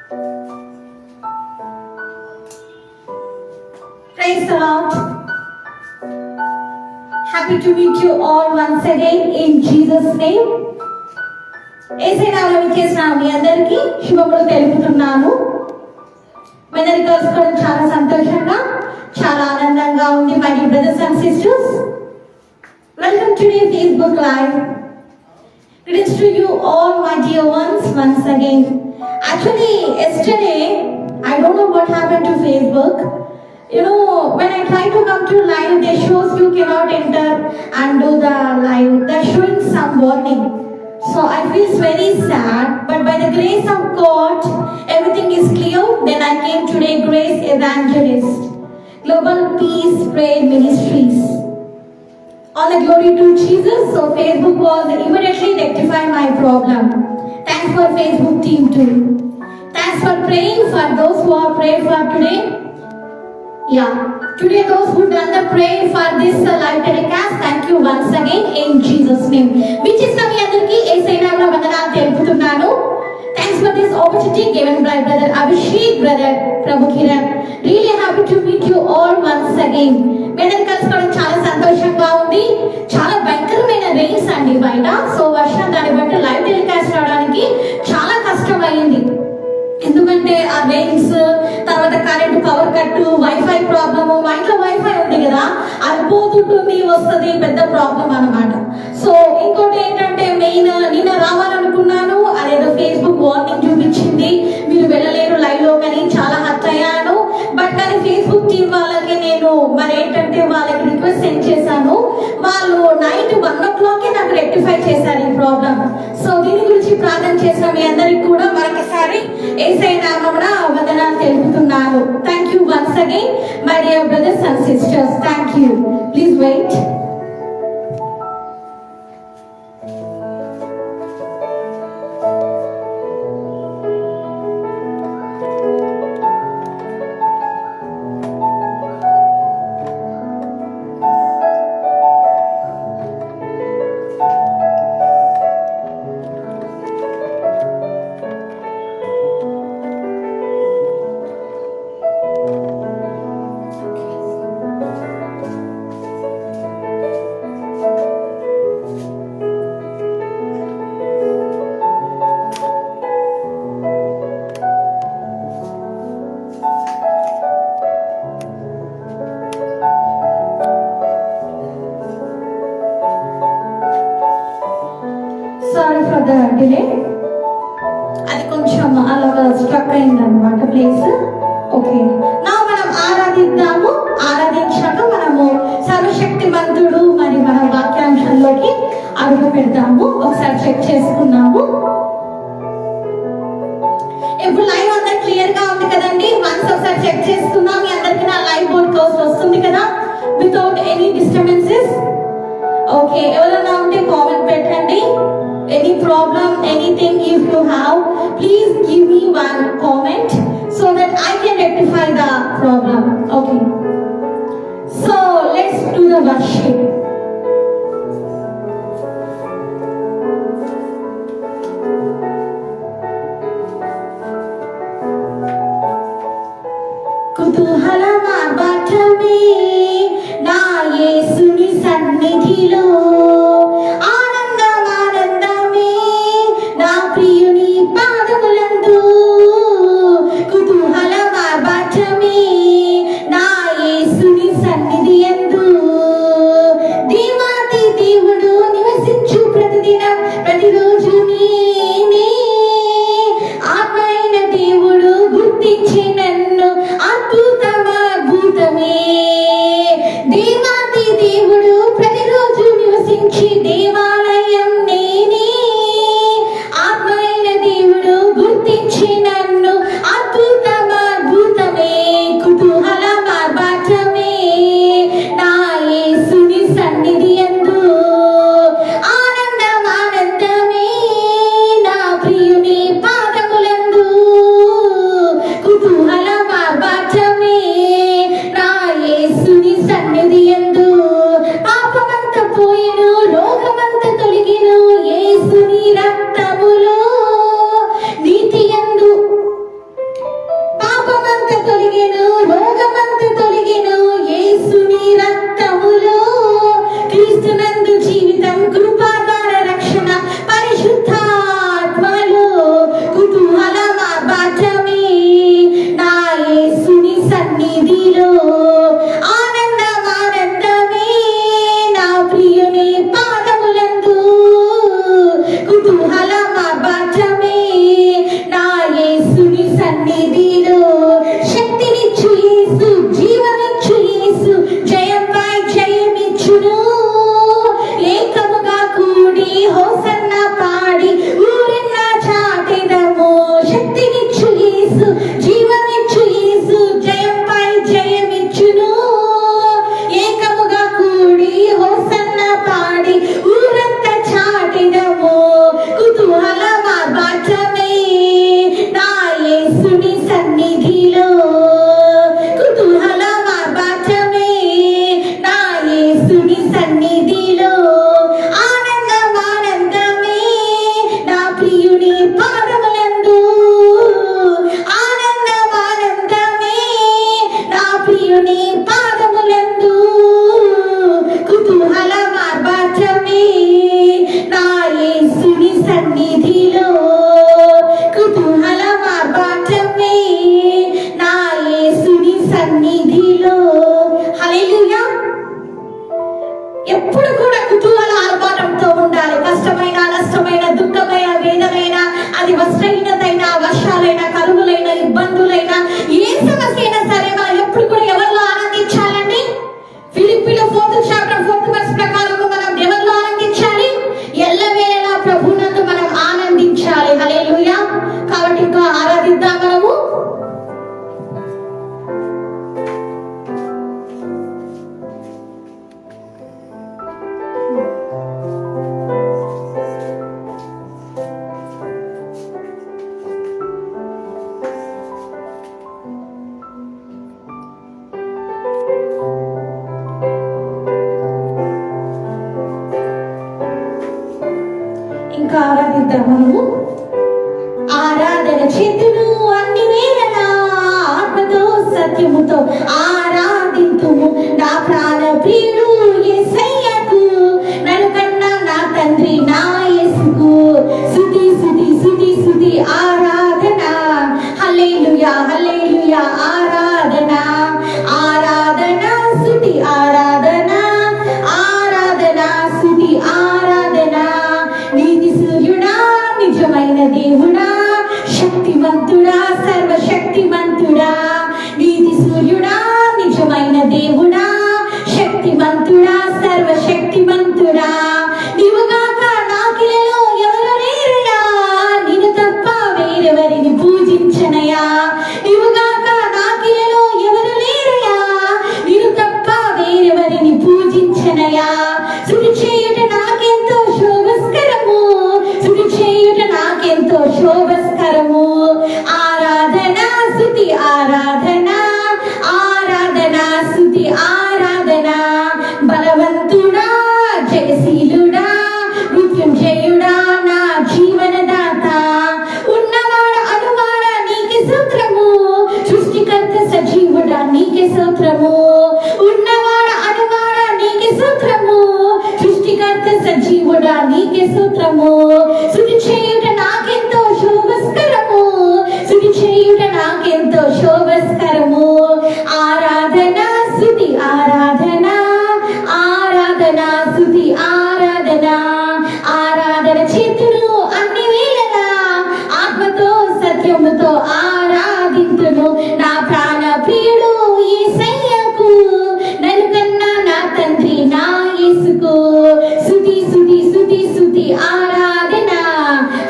Praise the Lord. Happy to meet you all once again in Jesus' name. ఏసై నామములో విచ్చేసిన మీ అందరికీ శుభములు తెలుపుతున్నాను. మీ అందరికీ కలుసుకోవడం చాలా సంతోషంగా, చాలా ఆనందంగా ఉంది. My dear brothers and sisters, welcome to the Facebook Live. Greetings to you all, my dear ones, once again. Actually, yesterday, I don't know what happened to Facebook. You know, when I try to come to live, they shows you cannot enter and do the live. They're showing some warning. So I feel very sad, but by the grace of God, everything is clear. Then I came today, Grace Evangelist, Global Peace Prayer Ministries. All the glory to Jesus. So Facebook was immediately rectify my problem. Thanks for Facebook team too. Thanks for praying for those who are praying for today. Yeah, today those who done the prayer for this live telecast, thank you once again in Jesus' name. Which is మీ అందరికీ యేసయ్య నామములో వందనాలు తెలుపుతున్నాను. Thanks for this opportunity given by brother Abhishek, brother Prabhu Kiran. Really happy to meet you all once again. మీ అందరిని కలుసుకోవడం చాలా సంతోషంగా ఉంది. చాలా భయంకరమైన రెయిన్స్ అండి బయట. సో వర్షం దాన్ని బట్టి లైవ్ టెలికాస్ట్ రావడానికి చాలా కష్టం అయ్యింది. ఎందుకంటే ఆ రెయిన్స్, తర్వాత current power cut, wifi problem. మా ఇంట్లో వైఫై ఉంది కదా, అది పోతుంటుంది వస్తుంది, పెద్ద ప్రాబ్లం అన్నమాట. సో ఇంకోటి ఏంటంటే మెయిన్, నిన్న రావాలనుకున్నాను, అదేదో ఫేస్బుక్ వార్నింగ్ చూపించింది, మీరు వెళ్ళలేరు లైవ్ లో, కానీ చాలా హర్ట్ అయ్యాను. బట్ కానీ ఫేస్బుక్ టీం వాళ్ళకి నేను మరి ఏంటంటే వాళ్ళకి రిక్వెస్ట్ సెండ్ చేశాను. వాళ్ళు నైట్ 1 o'clock నాకు రెక్టిఫై చేశారు ఈ ప్రాబ్లం. సో దీని గురించి ప్రార్థన చేసిన మీ అందరికి కూడా మరొకసారి యేసయ్య నామమున వందనాలు తెలుపుతున్నాను. Thank you once again my dear brothers and sisters. Thank you. Please wait. Sorry for the delay, అది కొంచెం అలాగా స్ట్రక్ అయింది అనమాట ప్లేస్. ఓకే, నా మనం ఆరాధిద్దాము. ఆరాధించాక మనము సర్వశక్తిమంతుడు మరి మన వాక్యాంశంలోకి అడుగు పెడతాము. ఒకసారి చెక్ చేసుకున్నాము. ఇప్పుడు లైవ్ అంతా క్లియర్ గా ఉంది కదండి. వన్స్ ఒకసారి చెక్ చేసుకుందాం. మీ అందరికి నా లైవ్ బోర్డ్ క్లోజ్ వస్తుంది కదా, వితౌట్ ఎనీ డిస్టర్బెన్సెస్. ఓకే, ఎవరైనా ఉంటే కామెంట్ పెట్టండి. Any problem, anything if you have, please give me one comment so that I can rectify the problem. Okay, so let's do the worship. కుతూహలమా బాటమే నా యేసుని సన్నిధిలో, ప్రియుని పాదములందు కుతూహల మార్బాటమే నా యేసుని సన్నిధిలో కుతూహల మార్బాటమే నా యేసుని సన్నిధిలో. హల్లెలూయా. ఎప్పుడు కూడా కుతూహల ఆర్భాటంతో ఉండాలి. కష్టమైన, నష్టమైన, దుఃఖమైన, వేదనైన, అది వస్త్రహీనతైన, వర్షాలైన, కరువులైన, ఇబ్బందులైన, ఏ సమస్య అయినా సరే మనం ఎప్పుడు కూడా ఎవరిలో ఆనందించాలండి? ఫిలిప్పీలో 4th chapter 4th verse ప్రకారం మనం ఎవరిలో ఆనందించాలి? ఎల్లవేళలా ప్రభువునందు మనం ఆనందించాలి. హల్లెలూయా. కాబట్టి ఇంకా ఆరాధిద్దాం మనము. ఇంకా ఆరాధిద్దాం మనము. ఆరాధన చేతులు అన్ని వేళలా ఆత్మతో సత్యముతో ఆరాధింతుము నా ప్రాణ ప్రియుడు యేసయ్యకు నన్ను కన్నా నా తండ్రి నా యేసుకు స్తుతి స్తుతి స్తుతి స్తుతి ఆరాధన. హల్లెలూయా హల్లెలూయా. ఆరాధన ఆరాధన స్తుతి ఆరాధన ఆరాధన స్తుతి ఆరాధన. నీతి సూర్యుడా నిజమైన దేవుడా శక్తివంతుడా సర్వశక్తిమంతుడా. నీతి సూర్యుడా నిజమైన దేవుడా శక్తివంతుడా సర్వశక్తిమంతుడా. నీవుగాక నాకిలలో ఎవరు లేరయ్యా, నిన్ను తప్ప వేరెవరిని పూజించనయా. నీవుగాక నాకిలలో ఎవరు లేరయ్యా, నిన్ను తప్ప వేరెవరిని పూజించనయా. స్తుతి చేయుట నాకెంతో శోభస్కరము, స్తుతి చేయుట నాకెంతో శోభస్కరము. ఆరాధన స్తుతి ఆరాధన ఆరాధన స్తుతి ఆరాధన. బలవంతుడా జయశీలుడా మృత్యుంజయుడా నా జీవనదాత. ఉన్నవాడ అనువాడ నీకే స్తోత్రము, సృష్టికర్త సజీవుడా నీకే స్తోత్రము. ఉన్నవాడ అనువాడ నీకే స్తోత్రము, సృష్టికర్త సజీవుడా నీకే స్తోత్రము. స్తుతి చేయుట నాకెంతో శోభస్కరము, స్తుతి చేయుట నాకెంతో శోభస్కరము. ఆరాధన స్తుతి ఆరాధన ఆరాధన స్తుతి ఆరాధన. ఆరాధన చేతులు అన్ని వేళలా ఆత్మతో సత్యముతో ఆరాధింతును నా ప్రాణ ప్రియుడు యేసయ్యకు నన్ను కన్నా నా తండ్రి నా యేసుకు స్తుతి స్తుతి స్తుతి స్తుతి ఆరాధన.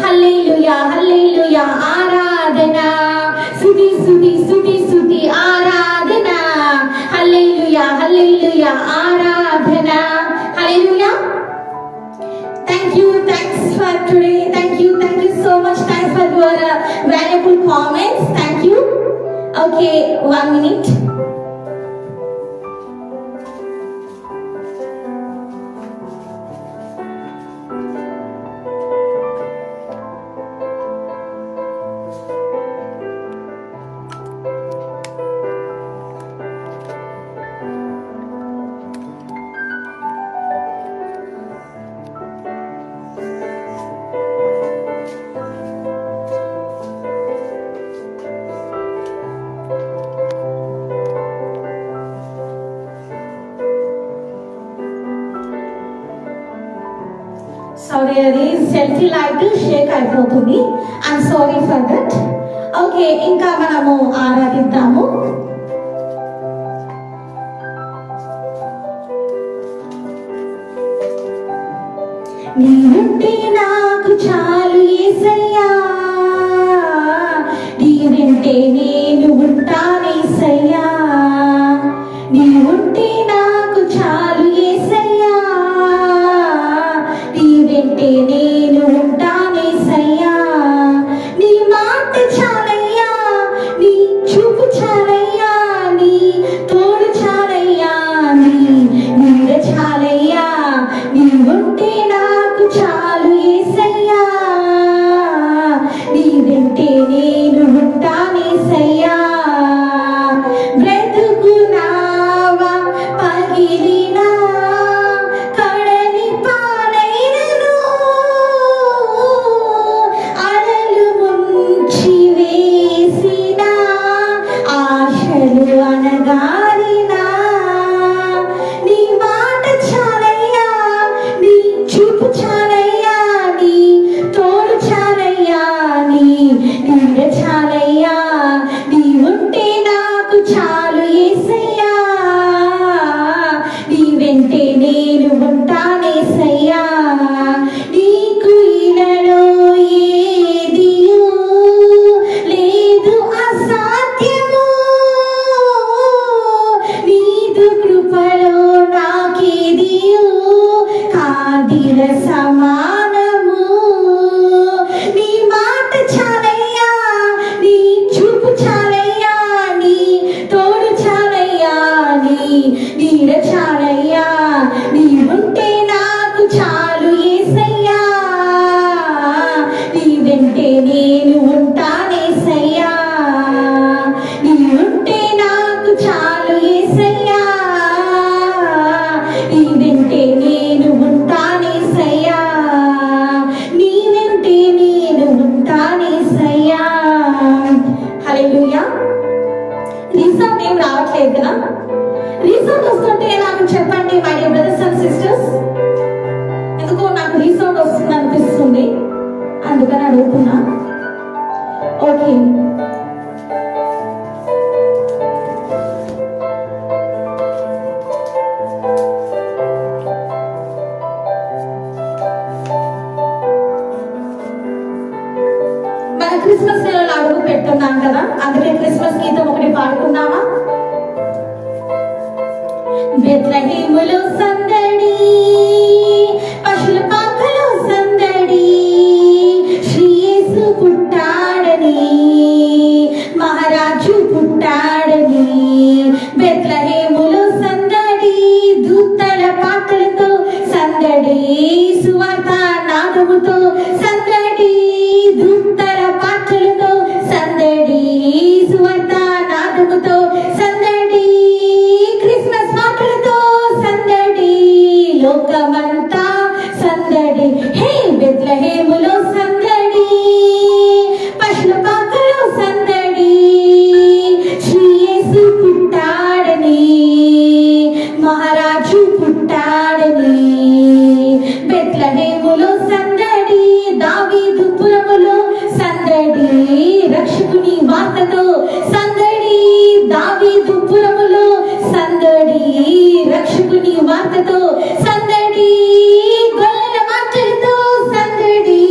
హల్లెలూయా హల్లెలూయా. ఆరాధన స్తుతి స్తుతి స్తుతి స్తుతి ఆరాధన. హల్లెలూయా హల్లెలూయా. ఆరాధన. హల్లెలూయా. Thank you. Thanks for today. Thank you so much. Thanks for your valuable comments. Thank you. Okay, 1 minute. Sorry, అది సెల్ఫీ లైట్ షేక్ అయిపోతుంది. I'm sorry for that. Okay, ఇంకా మనము ఆరాధిద్దాము. నీవుంటే నాకు చాలు యేసయ్యా, నీ వెంటే నేను ఉంటానేసయ్యా. నీవుంటే నాకు చాలు యేసయ్యా, నీ వెంటే నేను ఉంటానేసయ్యా. నీ మాట చాలయ్యా, నీ చూపు చాలయ్యా, నీ తోడు చాలయ్యా, నీ నీడ చాలయ్యా. నీవుంటే నాకు చాలు యేసయ్యా, నీ వెంటే నేను ఉంటానేసయ్యా. బ్రతుకు నా నీల సమానము, నీ మాట చాలయ్యా, నీ చూపు చాలయ్యా, నీ తోడు చాలయ్యా, నీ నీడ చాలయ్యా, నీ ఉంటే నాకు చాలు యేసయ్యా, నీ వెంటే నేను ఉంటానేసయ్యా, నీ ఉంటే నాకు చాలు యేసయ్యా, నీ వెంటే నేను ఉంటానేసయ్యా, నీ వెంటే నేను ఉంటానేసయ్యా. హల్లెలూయా. రీసౌండ్ ఏం రావట్లేదు కదా? రీసౌండ్ వస్తుంటే నాకు చెప్పండి my dear brothers and sisters. ఎందుకో నాకు రీసౌండ్ వస్తుంది అనిపిస్తుంది, అందుకని అడుగుతున్నా. ఓకే, మన క్రిస్మస్ నెలలో అడుగు పెట్టున్నాం కదా, అందుకే క్రిస్మస్ గీతం ఒకటి పాడుకుందామా? బెత్లెహేములో సందడి, పశుల పాకలో సందడి, శ్రీ యేసు పుట్టాడని, మహారాజు పుట్టాడని. బెత్లెహేములో సందడి, దూతల పాటలతో సందడి, సువార్త నాదముతో సందడి, దూతల పాటలతో సందడి, సువార్త నాదముతో సందడి, క్రిస్మస్ పాటలతో సందడి, లోకమంతా సందడి. హే బెత్లెహేములో సందడి, పశుల పాకలో సందడి, శ్రీ యేసు పుట్టాడని, మహారాజు పుట్టాడని. బెత్లెహేములో సందడి, దావీదు పురములో సందడి, రక్షకుని వార్తతో సందడి, దావీదు పురములో సందడి, రక్షకుని వార్తతో సందడి, గొల్లల మాటలతో సందడి,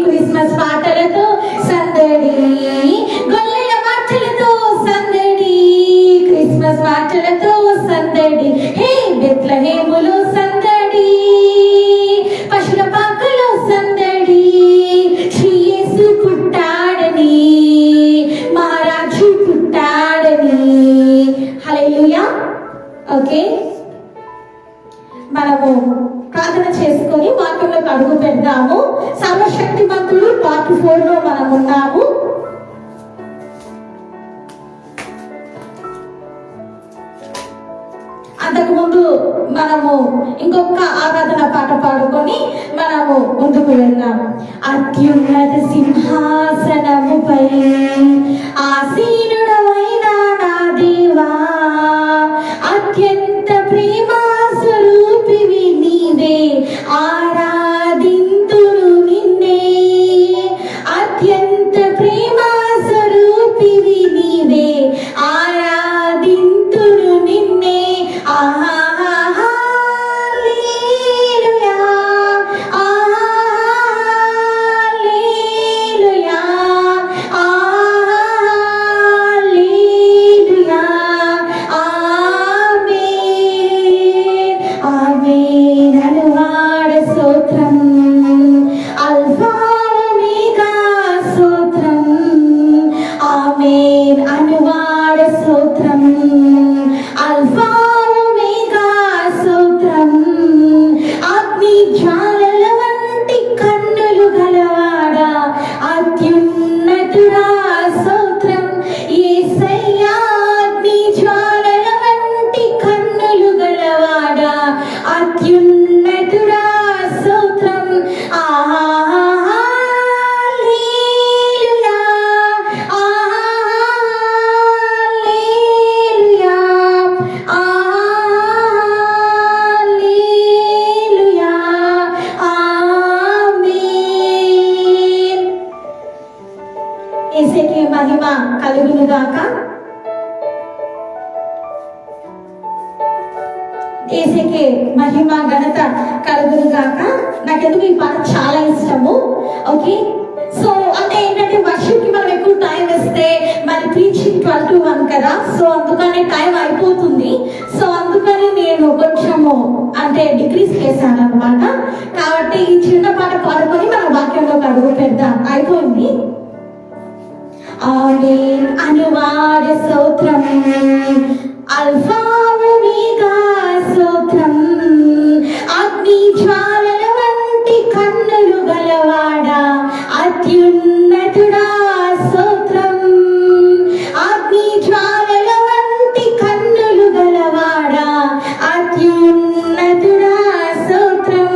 క్రిస్మస్ పాటలతో సందడి, గొల్లల మాటలతో సందడి, క్రిస్మస్ పాటలతో సందడి. హే బెత్లెహేములో సందడి, పశుల పాకలో సందడి, శ్రీ యేసు పుట్టాడని, మహారాజు పుట్టాడని. హల్లెలూయా. ఓకే, మనము ప్రార్థన చేసుకొని వాక్యంలోకి అడుగు పెడదాము. సర్వశక్తిమంతుడు పార్ట్ 4 లో మనం ఉన్నాము. అంతకుముందు మనము ఇంకొక ఆరాధన పాట పాడుకొని మనము ముందుకు వెళ్దాము. అత్యున్నత సింహాసనముపై ఆసీనుడవైన నా దేవా, అత్యంత ప్రేమా స్వరూపివి నీవే, ఆరాధింతురు నిన్నే, అత్యంత ప్రేమా స్వరూపివి నీవే, ఆరాధింతురు నిన్నే. యేసుకే మహిమ కలుగును గాక. యేసుకే మహిమ ఘనత కలుగును గాక. నాకెందుకు ఈ పాట చాలా ఇష్టము. ఓకే, సో అంటే ఏంటంటే వర్షిప్ కి మనం ఎక్కువ టైం ఇస్తే మరి ప్రీచింగ్ 12 to 1 కదా, సో అందుకనే టైం అయిపోతుంది. సో అందుకని వాక్యాన్ని నేను కొంచెము అంటే డిగ్రీస్ చేశాను అనమాట. కాబట్టి ఈ చిన్న పాట పాడుకొని మన వాక్యంలోకి అడుగు పెడదాం. అయిపోయింది. ఆమేన్ అనువాద స్తోత్రం, అల్ఫా ఒమేగా స్తోత్రం, అగ్ని జ్వాలల వంటి కన్నులు గలవాడా అత్యున్నతుడా స్తోత్రం, అగ్ని జ్వాలల వంటి కన్నులు గలవాడా అత్యున్నతుడా స్తోత్రం.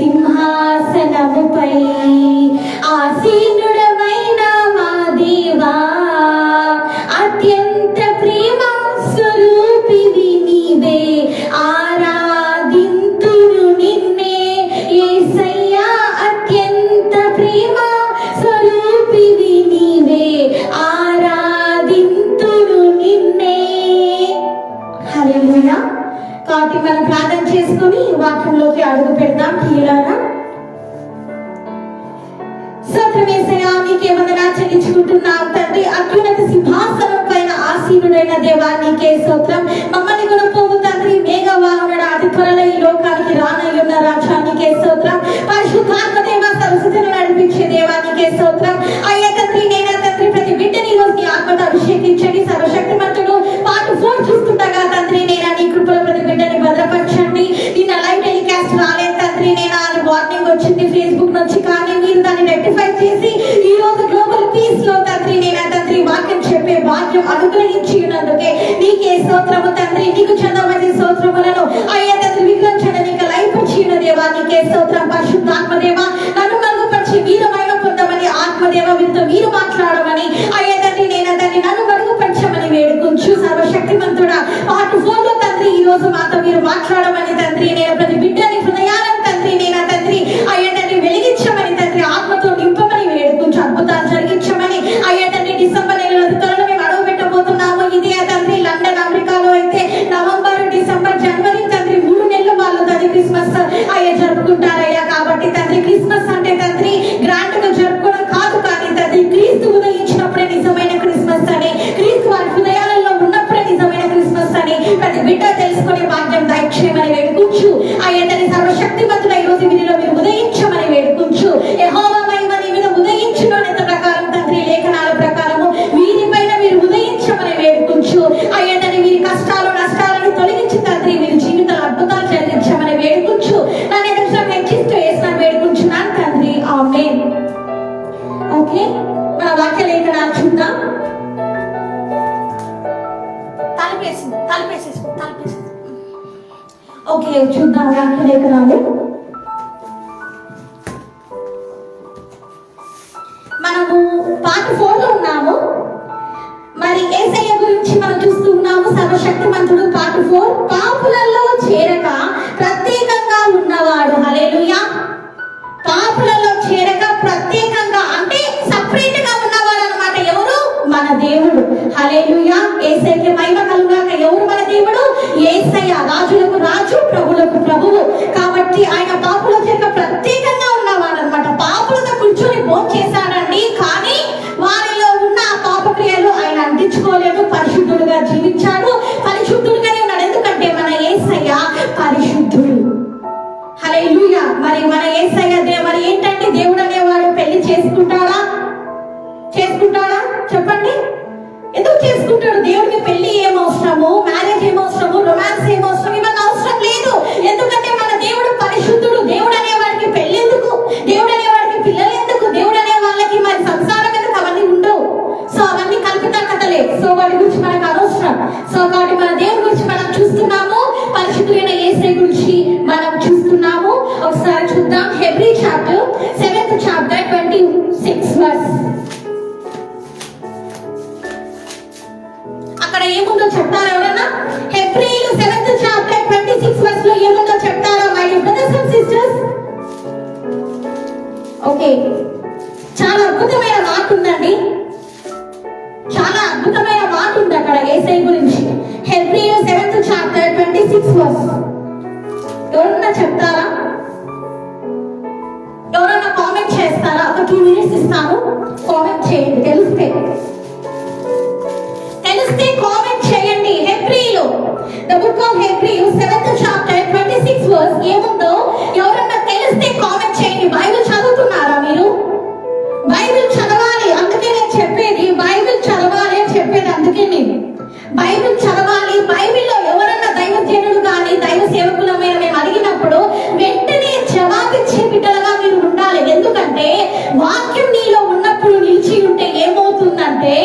సింహాసనముపై ఆసీనుడమైన మా దేవా, అత్యంత ప్రేమ స్వరూపివి నీవే, ఆరాధింతును నిన్నే యేసయ్యా, అత్యంత ప్రేమ స్వరూపివి నీవే, ఆరాధింతును నిన్నే. హల్లెలూయా. కాబట్టి మనం ప్రార్థన చేసుకుని వాక్యంలోకి అడుగు పెడదాం. ప్రియులారా, స్తోత్రమేసయ్యా, నీకే వందనాలు చెల్లించుకుంటున్నాం తండ్రి. అత్యున్నత సింహాసనం పైన ఆసీనుడైన దేవా నీకే స్తోత్రం. మమ్మల్ని కొనుక్కోవు తండ్రి, మేఘవాహనుడు అతి త్వరలో ఈ లోకానికి రానయ్యున్న రాజా నీకే స్తోత్రం. పరిశుద్ధాత్మ దేవ సరస్వతిని నడిపించే దేవా నీకే స్తోత్రం. అయ్యా తండ్రి, నేనా తండ్రి, ప్రతి బిడ్డని ఈరోజు నీ ఆత్మతో అభిషేకించండి. సర్వశక్తిమంతుడు పార్ట్ 4 చూస్తుండగా తండ్రి, నేనా నీ కృపలో ప్రతి బిడ్డని భద్రపరచండి. నిన్న లైవ్ టెలికాస్ట్ రాలేదు తండ్రి, నేనా అని వార్నింగ్ వచ్చింది ఫేస్బుక్ నుంచి, కానీ మీరు దాన్ని రెక్టిఫై చేసి ఈ రోజు గ్లోబల్ పీస్ లో తండ్రి, నేనా తండ్రి వాక్యం చెప్పే భాగ్యం అనుగ్రహించి ఉన్నందుకే నీకే స్తోత్రము తండ్రి. నీకు చందమని స్తోత్రములను అయ్యా తండ్రి విగ్రహించండి, నీకు లైఫ్ ఇచ్చిన దేవా నీకే స్తోత్రం. పరిశుద్ధాత్మదేవ నన్ను మరుగుపరిచి మీరు మహిమ పొందమని, ఆత్మదేవ వీరితో మీరు మాట్లాడమని అయ్యా తండ్రి, నేనా తండ్రి నన్ను మరుగుపరచమని వేడుకుంటూ, సర్వశక్తిమంతుడా పార్ట్ 4 లో తండ్రి ఈ రోజు మాతో మీరు మాట్లాడమని తండ్రి, నేను ప్రతి బిడ్డని హృదయాలను తండ్రి, నేనా తండ్రి అయ్యా తండ్రి వెలిగించమని తండ్రి, ఆత్మతో నింపమని వేడుకుంటూ, అద్భుతాలు జరిగించమని అయ్యా తండ్రి. డిసెంబర్ నెలలో త్వరలో మేము అడుగు పెట్టబోతున్నాము. ఇదే తండ్రి లండన్ అమెరికాలో అయితే నవంబర్ డిసెంబర్ జనవరి తండ్రి 3 నెలలు వాళ్ళు తండ్రి క్రిస్మస్ అయ్యా జరుపుకుంటారయ్యా. కాబట్టి తండ్రి క్రిస్మస్ అంటే తండ్రి గ్రాండ్ గా జరుపుకోవడం కాదు, కానీ తండ్రి క్రీస్తు ఉదయించినప్పుడే నిజమైన క్రిస్మస్ అని, క్రీస్తు వారి హృదయాలలో ఉన్నప్పుడే నిజమైన క్రిస్మస్ అని ప్రతి బిడ్డ తెలుసుకునే భాగ్యం దయచేయమని వేడుకుంటూ, అయ్యా తండ్రి సర్వశక్తిమంతుడ ఈ రోజు వీరిలో మీరు ఉదయించమని వేడుకుంటూ, యెహోవా మహిమ నీ మీద ఉదయించును అనే ప్రకారం తండ్రి లేఖనాల ప్రకారము వీరిపైన మీరు ఉదయించమని వేడుకుంటూ, అయ్యా తండ్రి వీరి కష్టాలు నష్టాలను తొలగించి తండ్రి వీరి జీవితాలు అద్భుతాలు జరిగించమని వేడుకుంటూ, నన్ను ఎదురు హెచ్చిస్తూ వేసిన వేడుకుంటున్నాను తండ్రి. ఆమేన్. ఓకే, మన వాక్య లేఖనాలు చూద్దాం. ఓకే, చూద్దాం వాక్య లేఖనాలు. మనము పార్ట్ 4 లో ఉన్నాము. మరి యేసయ్య గురించి మనం చూస్తూ ఉన్నాము. సర్వశక్తిమంతుడు పార్ట్ 4, పాపులలో చేరక ప్రత్యేకంగా ఉన్నవాడు. హల్లెలూయా. పాపులలో చేరక ప్రత్యేకంగా అంటే సపరేట్ గా ఉన్నవాడు అన్నమాట. ఎవరు? మన దేవుడు. హల్లెలూయా. యేసయ్యకి మహిమ కలుగాక. ఎవరు మన దేవుడు? యేసయ్య, రాజులకు రాజు, ప్రభులకు ప్రభువు. కాబట్టి ఆయన పాపుల చేరక ప్రత్యేకంగా ఉన్నవాడు అన్నమాట. పాపులతో కూర్చొని భోజనం చేశాడండి, కానీ వారిలో ఉన్న పాపక్రియలు ఆయన అంటించుకోలేదు. పరిశుద్ధుడుగా జీవించాడు, పరిశుద్ధుడుగానే ఉన్నాడు. ఎందుకంటే మన యేసయ్య పరిశుద్ధుడు. హల్లెలూయా. మరి మన యేసయ్య మరి ఏంటంటే, దేవుడు అనేవాడు పెళ్లి చేసుకుంటాడా? చెప్పండి. ఎందుకు చేసుకుంటాడు? దేవుడికి పెళ్లి ఏం అవసరము, మ్యారేజ్ ఏం అవసరము, రొమాన్స్ ఏం అవసరం, ఇవన్నీ అవసరం లేదు. ఎందుకంటే మన దేవుడు పరిశుద్ధుడు. దేవుడు అనే వాడికి పెళ్లి ఎందుకు? దేవుడు అనే వాడికి పిల్లలు ఎందుకు? దేవుడు అనే వాళ్ళకి మరి సంసారం ఎందుకు? అవన్నీ ఉండవు. సో అవన్నీ కల్పిత కథలే. సో వాడి గురించి మనకు అనవసరం. సో కాబట్టి మన దేవుడి గురించి మనం చూస్తున్నాము, పరిశుద్ధుడైన యేసయ్య గురించి మనం చూస్తున్నాము. ఒకసారి చూద్దాం. Hebrew chapter 7th chapter 26 verse. అక్కడ ఏముందో చెప్తారా ఎవరన్నా? హెబ్రీలు 7th chapter 26 verse లో ఏముందో చెప్తారా my brothers and sisters? Okay, చాలా అద్భుతమైన మాట ఉందండి. చాలా అద్భుతమైన మాట ఉంది అక్కడ యేసయ్య గురించి. Hebrew book of Hebrews 7th chapter 26 verse ఏముందో ఎవరన్నా తెలిస్తే కామెంట్ చేయండి. బైబిల్ చదువుతున్నారా మీరు? బైబిల్ చదవాలి, అందుకే నేను చెప్పేది. బైబిల్ చదవాలి అని చెప్పేది అందుకే నేను. బైబిల్ చదవాలి. బైబిల్లో ఎవరన్నా దైవజనులు కానీ దైవ సేవకులమైన మేము అడిగినప్పుడు వెంటనే జవాబిచ్చే బిడ్డలుగా మీరు ఉండాలి. ఎందుకంటే వాక్యం నీలో ఉన్నప్పుడు నిలిచి ఉంటే ఏమవుతుందంటే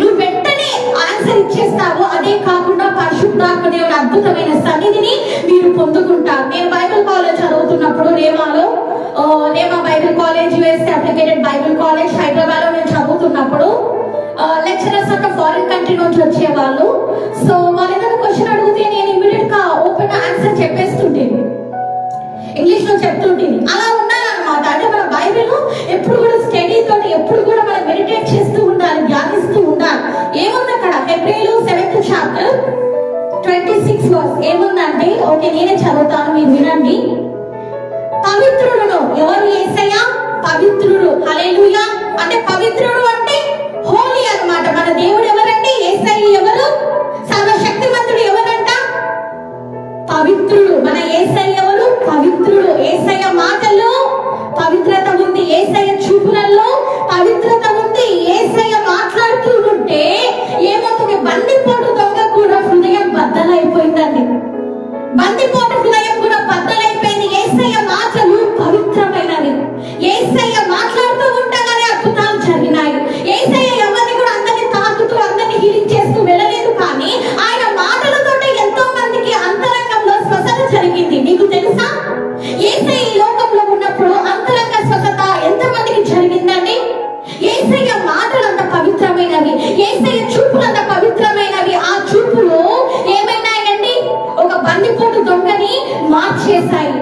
నువ్వు వెంటనే ఆన్సర్ ఇచ్చేస్తావు. అదే కాకుండా పరిశుద్ధాత్మ దేవుని అద్భుతమైన సన్నిధిని మీరు పొందుకుంటారు. నేను బైబిల్ కాలేజ్ చదువుతున్నప్పుడు Rhema Bible college US applicated Bible college Hyderabad లో నేను చదువుతున్నప్పుడు లెక్చరర్స్ అంతా ఫారిన్ కంట్రీ నుంచి వచ్చేవాళ్ళు. సో వాళ్ళు ఏదైనా క్వశ్చన్ అడిగితే నేను ఇమీడియట్ గా ఓపెన్ ఆన్సర్ చెప్పేస్తుంటేది, ఇంగ్లీష్ లో చెప్తుంటేది. అలా ఉండాలన్నమాట. అంటే మన బైబిల్ ఎప్పుడు కూడా స్టడీ తోటి ఎప్పుడు కూడా మనం మెడిటేట్ చేస్తూ ఉండాలి, ధ్యానిస్తూ ఉండాలి. ఏముంది అక్కడ? హెబ్రీలు 7th చాప్టర్ 26 వర్స్ ఏముందంటే, ఓకే నేనే చదువుతాను, మీరు వినండి. పవిత్రుడును ఎవరు? యేసయ్య పవిత్రుడు. హల్లెలూయా. అంటే పవిత్రుడు అంటే హోలీ అన్నమాట. మన దేవుడు ఎవరండి? యేసయ్య ఎవరు? సర్వశక్తిమంతుడు ఎవరంట? పవిత్రుడు. మన యేసయ్య ఎవరు? పవిత్రుడు. యేసయ్య మాటల్లో పవిత్రత ఉంది, యేసయ్య చూపులలో పవిత్రత ఉంది. యేసయ్య మాట్లాడుతూ ఉంటే ఏమవుతుంది? బందిపోటు దొంగ కూడా హృదయం బద్దలైపోయిందండి. బందిపోటు హృదయం కూడా బద్దలైపోయింది. యేసయ్య మాటలు పవిత్రమైనవి. యేసయ్య మాట్లాడుతూ ఉండగానే అద్భుతాలు జరిగినాయి. యేసయ్య ఎవరిని కూడా అందరిని తాకుతూ అందరిని హీలింగ్ చేస్తూ వెళ్ళలేదు, కానీ ఆయన మాటలతో ఎంతో మందికి అంతరంగంలో స్వస్థత జరిగింది. నీకు తెలుసా? యేసయ్య ఈ లోకంలో ఉన్నప్పుడు అంతరంగ స్వస్థత ఎంత మందికి జరిగిందండి? యేసయ్య మాటలు అంత పవిత్రమైనవి, యేసయ్య చూపులు అంత పవిత్రమైనవి. ఆ చూపులు ఏమైనాయండి? ఒక బందిపోటు దొంగని మార్చేశాయి.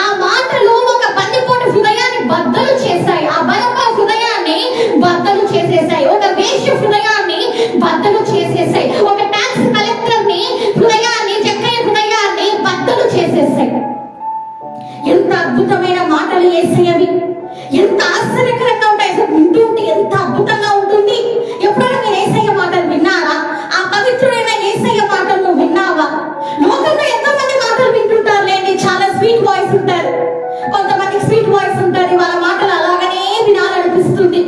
ఆ మాటలు ఒక బందిపోటు హృదయాన్ని బద్దలు చేశాయి. ఆ బలప హృదయాన్ని బద్దలు చేసేశాయి. ఒక వేశ్య హృదయాన్ని బద్దలు చేసేశాయి. ఒక ట్యాక్స్ కలెక్టర్ ని హృదయాన్ని, జక్కయ్య హృదయాన్ని బద్దలు చేసేశాయి. ఎంత అద్భుతమైన మాటలు యేసయ్యవి! ఎంత ఆశ్చర్యకరంగా ఉంటాయి! వింటూ ఉంటే ఎంత అద్భుతంగా ఉంటుంది. ఎప్పుడైనా మీరు యేసయ్య మాటలు విన్నారా? ఆ పవిత్రుడైన యేసయ్య మాటలను విన్నావా? లోకంలో ఎంతో మంది మాటలు వింటుంటారు లేండి. చాలా స్వీట్ వాయిస్ ఉంటారు, కొంతమంది స్వీట్ వాయిస్ ఉంటుంది. వాళ్ళ మాటలు అలాగనే వినాలనిపిస్తుంది.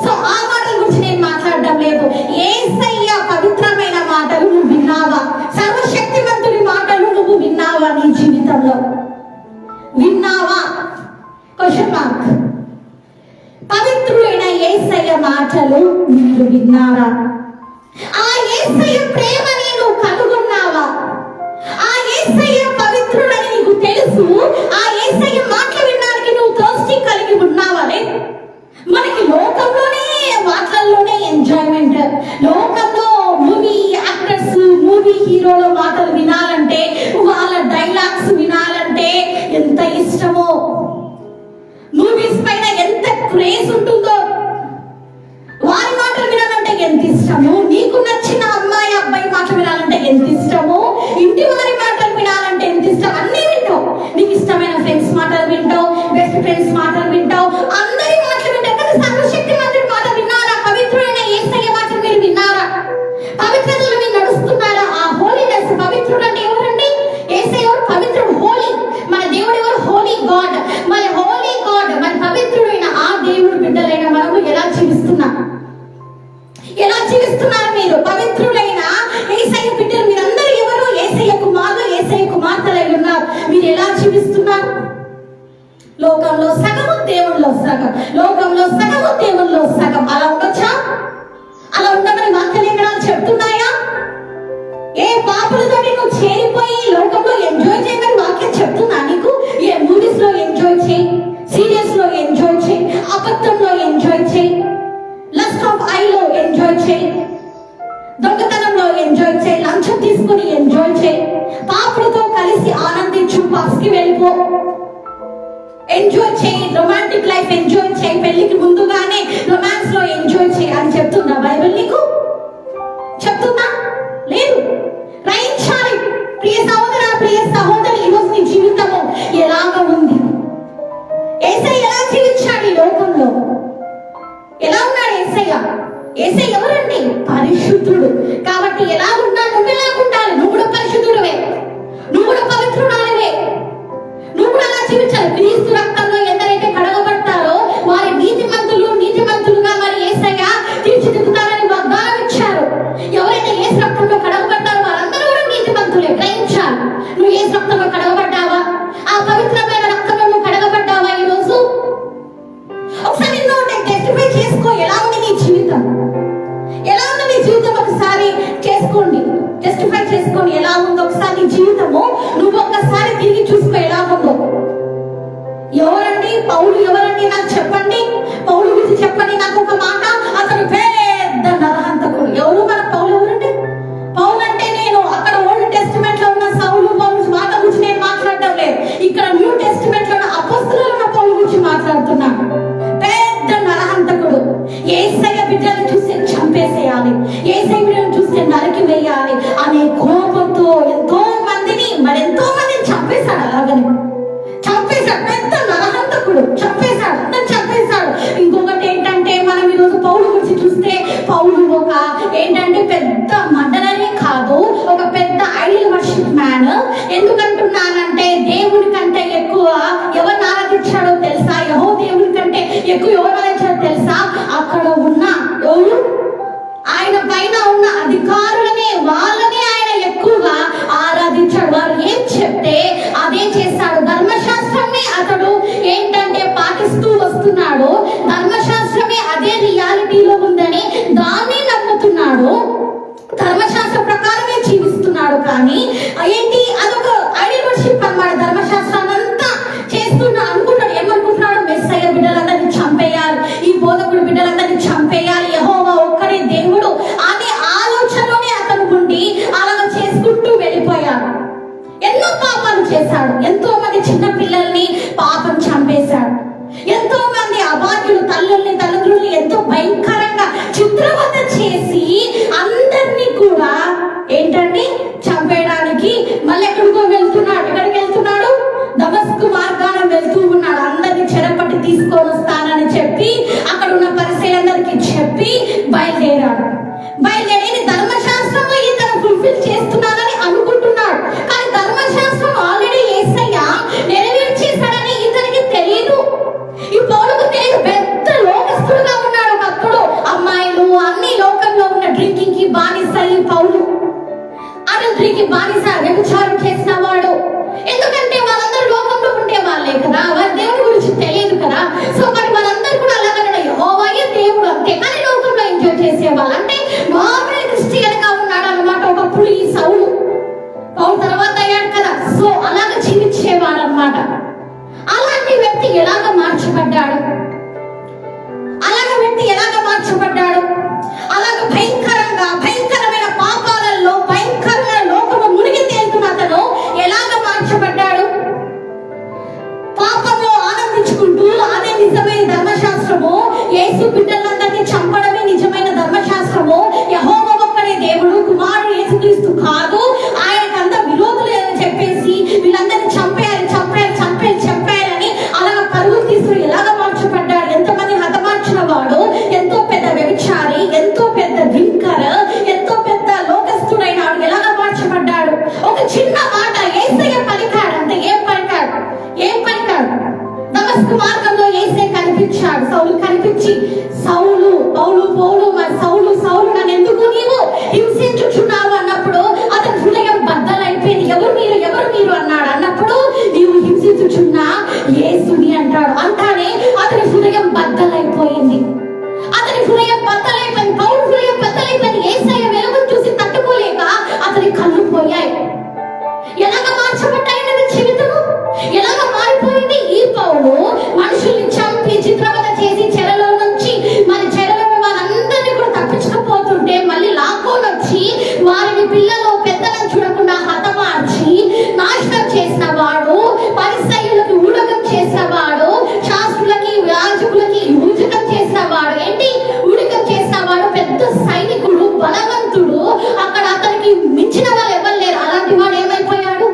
సో ఆ మాటల గురించి నేను మాట్లాడడం లేదు. యేసయ్య పవిత్రమైన మాటలు నువ్వు విన్నావా? సర్వశక్తిమంతుడి మాటలు నువ్వు విన్నావా? నీ జీవితంలో విన్నావా? Question mark. పవిత్రుడైన యేసయ్య మాటలు మీరు విన్నారా? ఆ యేసయ్య ప్రేమని నువ్వు కనుగొన్నావా? ఆ యేసయ్య పవిత్రుడని నీకు తెలుసు. ఆ యేసయ్య మాటలు వినడానికి నువ్వు థర్స్టీ కలిగి ఉన్నావా? మనకి లోకంలోనే మాటల్లోనే ఎంజాయ్మెంట్. లోకంలో మూవీ యాక్టర్స్, మూవీ హీరోల మాటలు వినాలంటే, వాళ్ళ డైలాగ్స్ వినాలంటే ఎంత ఇష్టమో, మూవీస్ పైన ఎంత క్రేజ్ ఉంటుందో, వారి మాటలు వినాలంటే ఎంత ఇష్టము. నీకు నచ్చిన అమ్మాయి అబ్బాయి మాటలు వినాలంటే ఎంత ఇష్టము. ఇంటి వారి మాటలు వినాలంటే ఎంత ఇష్టం. అన్ని వింటావు. నీకు ఇష్టమైన ఫ్రెండ్స్ మాటలు వింటావు, బెస్ట్ ఫ్రెండ్స్ మాటలు వింటావు, అందరి మాటలు వింటావు. కానీ సర్వశక్తిమంతుడి మాట విన్నారా? పవిత్రుడైన యేసయ్య మాటలు మీరు విన్నారా? పవిత్రతలో మీరు నడుస్తున్నారా? ఆ హోలీనెస్. పవిత్రుడు అంటే ఎవరండి? యేసయ్య ఎవరు? పవిత్రుడు, హోలీ. మన దేవుడు ఎవరు? హోలీ గాడ్. మన హోలీ గాడ్, మన పవిత్రుడైన ఆ దేవుడు బిడ్డలైన మనము ఎలా జీవిస్తున్నాం? ఎలా జీవిస్తున్నారు మీరు? పవిత్రులైన యేసయ్య బిడ్డలు మీరందరూ ఎవరు? యేసయ్య కుమారులు, యేసయ్య కుమార్తెలై ఉన్నారు. మీరు ఎలా జీవిస్తున్నారు? లోకంలో సగము, దేవుళ్ళలో సగం. లోకంలో సగము, దేవుళ్ళలో సగం. అలా ఉండొచ్చా? అలా ఉండమని వాక్యలేఖనాలు చెప్తున్నాయా? ఏ పాపులతో నువ్వు చేరిపోయి లోకంలో ఎంజాయ్ చేయమని వాక్యం చెప్తున్నా నీకు? ఏ మూవీస్ లో ఎంజాయ్ చేయి, సీరియల్స్ లో ఎంజాయ్ చేయి, అబద్ధంలో ఎంజాయ్ చేయి, లస్ట్ ఆఫ్ ఐలో ఎంజాయ్ చేయి, దొంగతనంలో ఎంజాయ్ చేయి, లంచం తీసుకుని ఎంజాయ్ చేయి, పాపులతో కలిసి ఆనందించు, పబ్స్కి వెళ్ళిపో, ఎంజాయ్ చేయి, రొమాంటిక్ లైఫ్ ఎంజాయ్ చేయి, పెళ్లికి ముందుగానే రొమాన్స్ లో ఎంజాయ్ చేయి అని చెప్తుందా బైబిల్ నీకు? చెప్తుందా? లేదు. గ్రహించాలి ప్రియ సహోదర, ప్రియ సహోదరి, ఈరోజు నీ జీవితము ఎలాగ ఉంది? యేసయ్య ఎలా జీవించాడు ఈ లోకంలో? ఎలా ఉన్నాడు యేసయ్య? యేసయ్య ఎవరండి? పరిశుద్ధుడు. కాబట్టి ఎలా ఉన్నా నువ్వు ఎలా ఉండాలి? నువ్వు కూడా పరిశుద్ధుడువే. ఎందుకంటున్నానంటే దేవుడి కంటే ఎక్కువ ఎవరిని ఆరాధించాడో తెలుసా? దేవుడి కంటే ఎక్కువ ఎవరు ఆరాధించాడో తెలుసా? అక్కడ ఉన్న ఎవరు ఆయన పైన ఉన్న అధికారులనే, వాళ్ళనే ఆయన ఎక్కువగా ఆరాధించాడు. వారు ఏం చెప్తే అదే చేస్తాడు. ధర్మశాస్త్రమే అతడు ఏంటంటే పాటిస్తూ వస్తున్నాడు. ధర్మశాస్త్రమే అదే రియాలిటీలో ఉందని దాన్ని నమ్ముతున్నాడు. ధర్మశాస్త్ర ప్రకారమే జీవిస్తున్నాడు. కానీ ఏంటి, అదొక ఐడియల్ వర్షిప్ అన్నమాట. ధర్మశాస్త్రాన్ని అంతా చేస్తున్నా అనుకుంటాడు. ఏమనుకుంటున్నాడు? మెస్సయ్య బిడ్డలందరినీ చంపేయాలి, ఈ బోధకుడు బిడ్డలందరినీ చంపేయాలి, యెహోవా ఒక్కడే దేవుడు అనే ఆలోచనలోనే అతను ఉండి అలా చేసుకుంటూ వెళ్ళిపోయాడు. ఎన్నో పాపాలు చేశాడు. ఎంతో మంది చిన్న పిల్లల్ని పాపం చంపేశాడు. ఎంతో మంది అభాగ్యులు తల్లుల్ని ఎంతో భయంకరంగా చిత్రవద చేసి అందరినీ కూడా ఏంటండి చంపేయడానికి మళ్ళీ ఎక్కడికో వెళ్తున్నాడు. ఎక్కడికి వెళ్తున్నాడు? దమస్కు మార్గాన వెళ్తూ ఉన్నాడు. అందరినీ చెరపట్టి తీసుకొని వస్తానని చెప్పి అక్కడ ఉన్న పరిసయ్యులందరికీ చెప్పి బయలుదేరాడు. బయలుదేరి ధర్మశాస్త్రంలో ఇతను ఫుల్ఫిల్ చేస్తున్నానని అనుకుంటున్నాడు. కానీ ధర్మశాస్త్రం ఆల్రెడీ యేసయ్య నెరవేర్చేశాడని ఇతనికి తెలియదు. ఈ పౌలుకు తెలియదు. పెద్ద లోకస్తుడుగా ఉన్నాడు. ఒకప్పుడు అమ్మాయిలు అన్ని లోకంలో ఉన్న డ్రింకింగ్ కి బానిస ఈ పౌలు. అడల్టరీకి బానిస, వ్యభిచారం చేసిన వాడు. ఎందుకంటే వాళ్ళందరూ లోకంలో ఉండే వాళ్ళే కదా, వారి దేవుడి గురించి తెలియదు కదా. సో మరి వాళ్ళందరూ కూడా అలాగనే యెహోవాయే దేవుడు అంతే, కానీ లోకంలో ఎంజాయ్ చేసేవాళ్ళు. అంటే నార్మల్ క్రిస్టియన్ గా ఉన్నాడు అన్నమాట ఒకప్పుడు ఈ సౌలు. పౌలు తర్వాత అయ్యాడు కదా. సో అలాగ జీవించేవాడు అన్నమాట. అలాంటి వ్యక్తి ఎలాగ మార్చబడ్డాడు? అలాగ భయంకరమైన పాపాలలో భయంకరమైన లోకము మునిగి తేలుతున్న అతను ఎలాగ మార్చబడ్డాడు? పాపంలో ఆనందించుకుంటూ అదే నిజమైన ధర్మశాస్త్రము, యేసు బిడ్డలందరినీ చంపడమే నిజమైన ధర్మశాస్త్రము, యెహోవా ఒక్కడే దేవుడు, కుమారుడు యేసుక్రీస్తు కాదు, ఆయనకంతా విరోధులు అని చెప్పేసి వీళ్ళందరినీ చంపేయాలని అలాగ పరుగులు తీసుకుని ఎలాగ మార్చబడ్డాడు? ఎంతమంది హతమార్చిన వాడు, ఎంతో పెద్ద వ్యభిచారి, ఎంతో పెద్ద డ్రింకర్, ఎంతో పెద్ద లోకస్తుడైన వాడు ఎలాగ మార్చబడ్డాడు? ఒక చిన్న మాట యేసయ్య పలికాడు అంతే. ఏం పలికాడు? దమస్కు మార్గంలో యేసయ్య కనిపించాడు. సౌలు కనిపించి, సౌలు నన్ను ఎందుకు నీవు హింసించుచున్నావు అన్నప్పుడు అతని హృదయం బద్దలైపోయింది. ఎవరు మీరు అన్నాడు. అన్నప్పుడు నీవు హింసించుచున్నా యేసుని అంటాడు. అంటానే అతని హృదయం బద్దలైపోయింది. పౌలు హృదయం బద్దలైపోయింది. యేసయ్య వెలుగును చూసి తట్టుకోలేక అతని కళ్ళు పోయాయి. ఎలాగ మార్చబడ్డాయి జీవితము? ఎలాగ మారిపోయింది? ఈ పౌలు మనుషుల్ని చంపి చిత్రవద చేసి చెరలో నుంచి మరి చెరలో వారందరినీ కూడా తప్పించకపోతుంటే మళ్ళీ లాక్కొని వచ్చి వారిని పిల్లలు పెద్దలను చూడకుండా హతమార్చి నాశనం చేసిన వాడు, పరిసయ్యులకు ఊడకం చేసిన వాడు, శాస్త్రులకి యాజకులకి ఊజకం చేసిన వాడు, ఊడకం చేసిన వాడు, పెద్ద సైనికుడు, బలవంతుడు, అక్కడ అతనికి మించిన వాళ్ళు ఎవరు లేరు. అలాంటి వాడు ఏమైపోయాడు?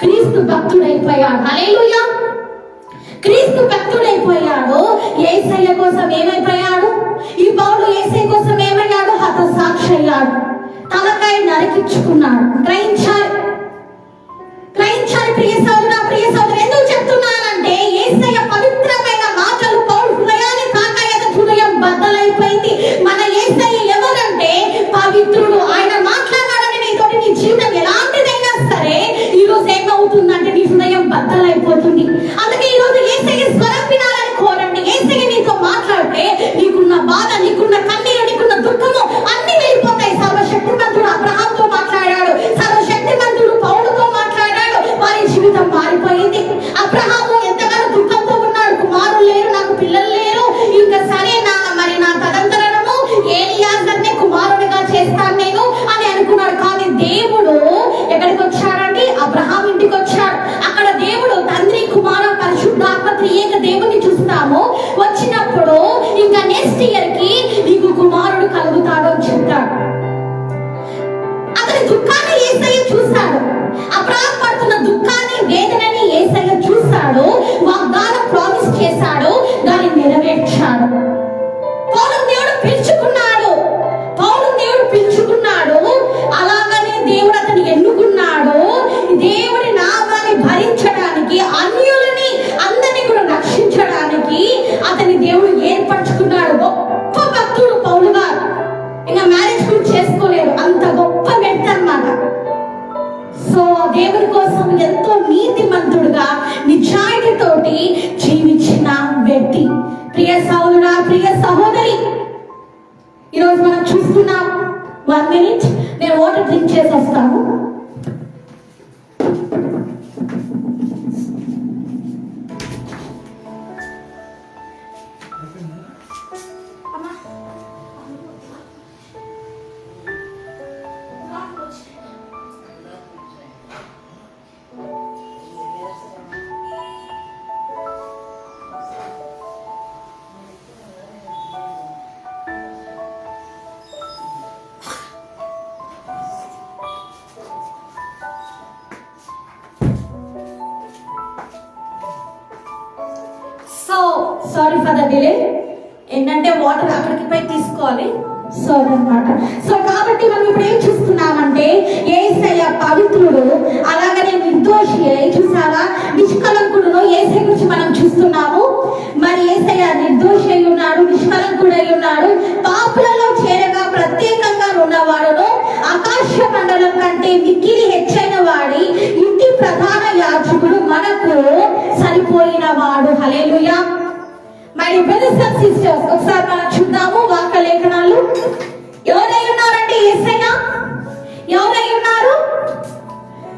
క్రీస్తు భక్తుడైపోయాడు. హల్లెలూయా! క్రీస్తు భక్తుడైపోయాడు. యేసయ్య కోసం ఏమైపోయాడు? ఈ పౌలు యేసయ్య కోసం ఏమయ్యాడు? హతసాక్షి అయ్యాడు. తలకాయ నరికించుకున్నాడు. గ్రహించాలి ప్రియ సోదరు, ఎందుకు చెప్తున్నానంటే యేసయ్య పవిత్రమైన మాటలు పౌలు హృదయాన్ని తాకాయ, హృదయం బద్దలైపోయింది. మన యేసయ్య ఎవరంటే పవిత్రుడు. ఆయన మాట్లాడాలని నీతోటి నీ జీవితం ఎలాంటిదైనా సరే ఈ రోజు ఏమవుతుందంటే నీ హృదయం బద్దలైపోతుంది. అందుకే ఈ రోజు యేసయ్య స్వరం వినాలని కోరండి. యేసయ్య నీతో మాట్లాడితే నీకున్న బాధ, నీకున్న కన్నీరు, నీకున్న దుఃఖము అన్ని వెళ్ళిపోతాయి. సర్వశక్తిమంతుడు అబ్రహాంతో మాట్లాడాడు, సర్వశక్తిమంతుడు పౌలుతో మాట్లాడాడు. వారి జీవితం మారిపోయింది. అబ్రహాము ఎంతగానో దుఃఖంతో ఉన్నాడు. కుమారులు లేరు, నాకు పిల్లలు లేరు, ఇంకా సరే నా తదంతరము ఏలియాజర్నే కుమారుడిగా చేస్తాను నేను అని అనుకున్నాడు. కానీ దేవుడు ఎక్కడికి వచ్చాడంటే అబ్రహాం ఇంటికి వచ్చాడు. అక్కడ దేవుడు తండ్రి, కుమార, పరిశుద్ధాత్మ త్రియేక దేవుని చూస్తాము. వచ్చినప్పుడు ఇంకా నెక్స్ట్ ఇయర్ కి నీకు కుమారుడు కలుగుతాడు అని చెప్తాడు. అతని దుఃఖాన్ని యేసయ్య చూస్తాడు. అబ్రహాం పడుతున్న దుఃఖాన్ని, వేదనని యేసయ్య చూస్తాడు. వాగ్దానం ప్రామిస్ చేశాడు, దాన్ని నెరవేర్చాడు. పౌలు దేవుడు పిలుచుకున్నాడు. అలాగనే దేవుడు అతన్ని ఎన్నుకున్నాడు. దేవుడి దేవుని కోసం ఎంతో నీతిమంతుడుగా నిజాయితీతోటి జీవించిన వ్యక్తి. ప్రియ సహోదరుడా, ప్రియ సహోదరి, ఈరోజు మనం చూస్తున్నాం. 1 minute, నేను వాటర్ డ్రింక్ చేసి వస్తాను. Sorry for the delay. ఏంటంటే వాటర్ అక్కడికి పోయి తీసుకోవాలి. సారీ అన్నమాట. సో కాబట్టి మనం ఇప్పుడు ఏం చూస్తున్నామంటే యేసయ్య పవిత్రుడు, అలాగనే నిర్దోషి, చూసారా, నిష్కలంకుడును యేసయ్య గురించి మనం చూస్తున్నాము. మరి యేసయ్య నిర్దోషి అయి ఉన్నాడు, నిష్కలంకుడు అయి ఉన్నాడు, పాపులలో చేరగా ప్రత్యేకంగా ఉన్నవాడును, ఆకాశ మండలం కంటే మిక్కిలి హెచ్చైన వాడి ఇంటి ప్రధాన యాజకుడు, మనకు సరిపోయిన వాడు. హల్లెలూయా. మై బ్రదర్స్ అండ్ సిస్టర్స్, ఒకసారి మనం చూద్దాము వాక్య లేఖనాలు. ఎవరై ఉన్నారంటే యేసయ్య ఎవరై ఉన్నారు?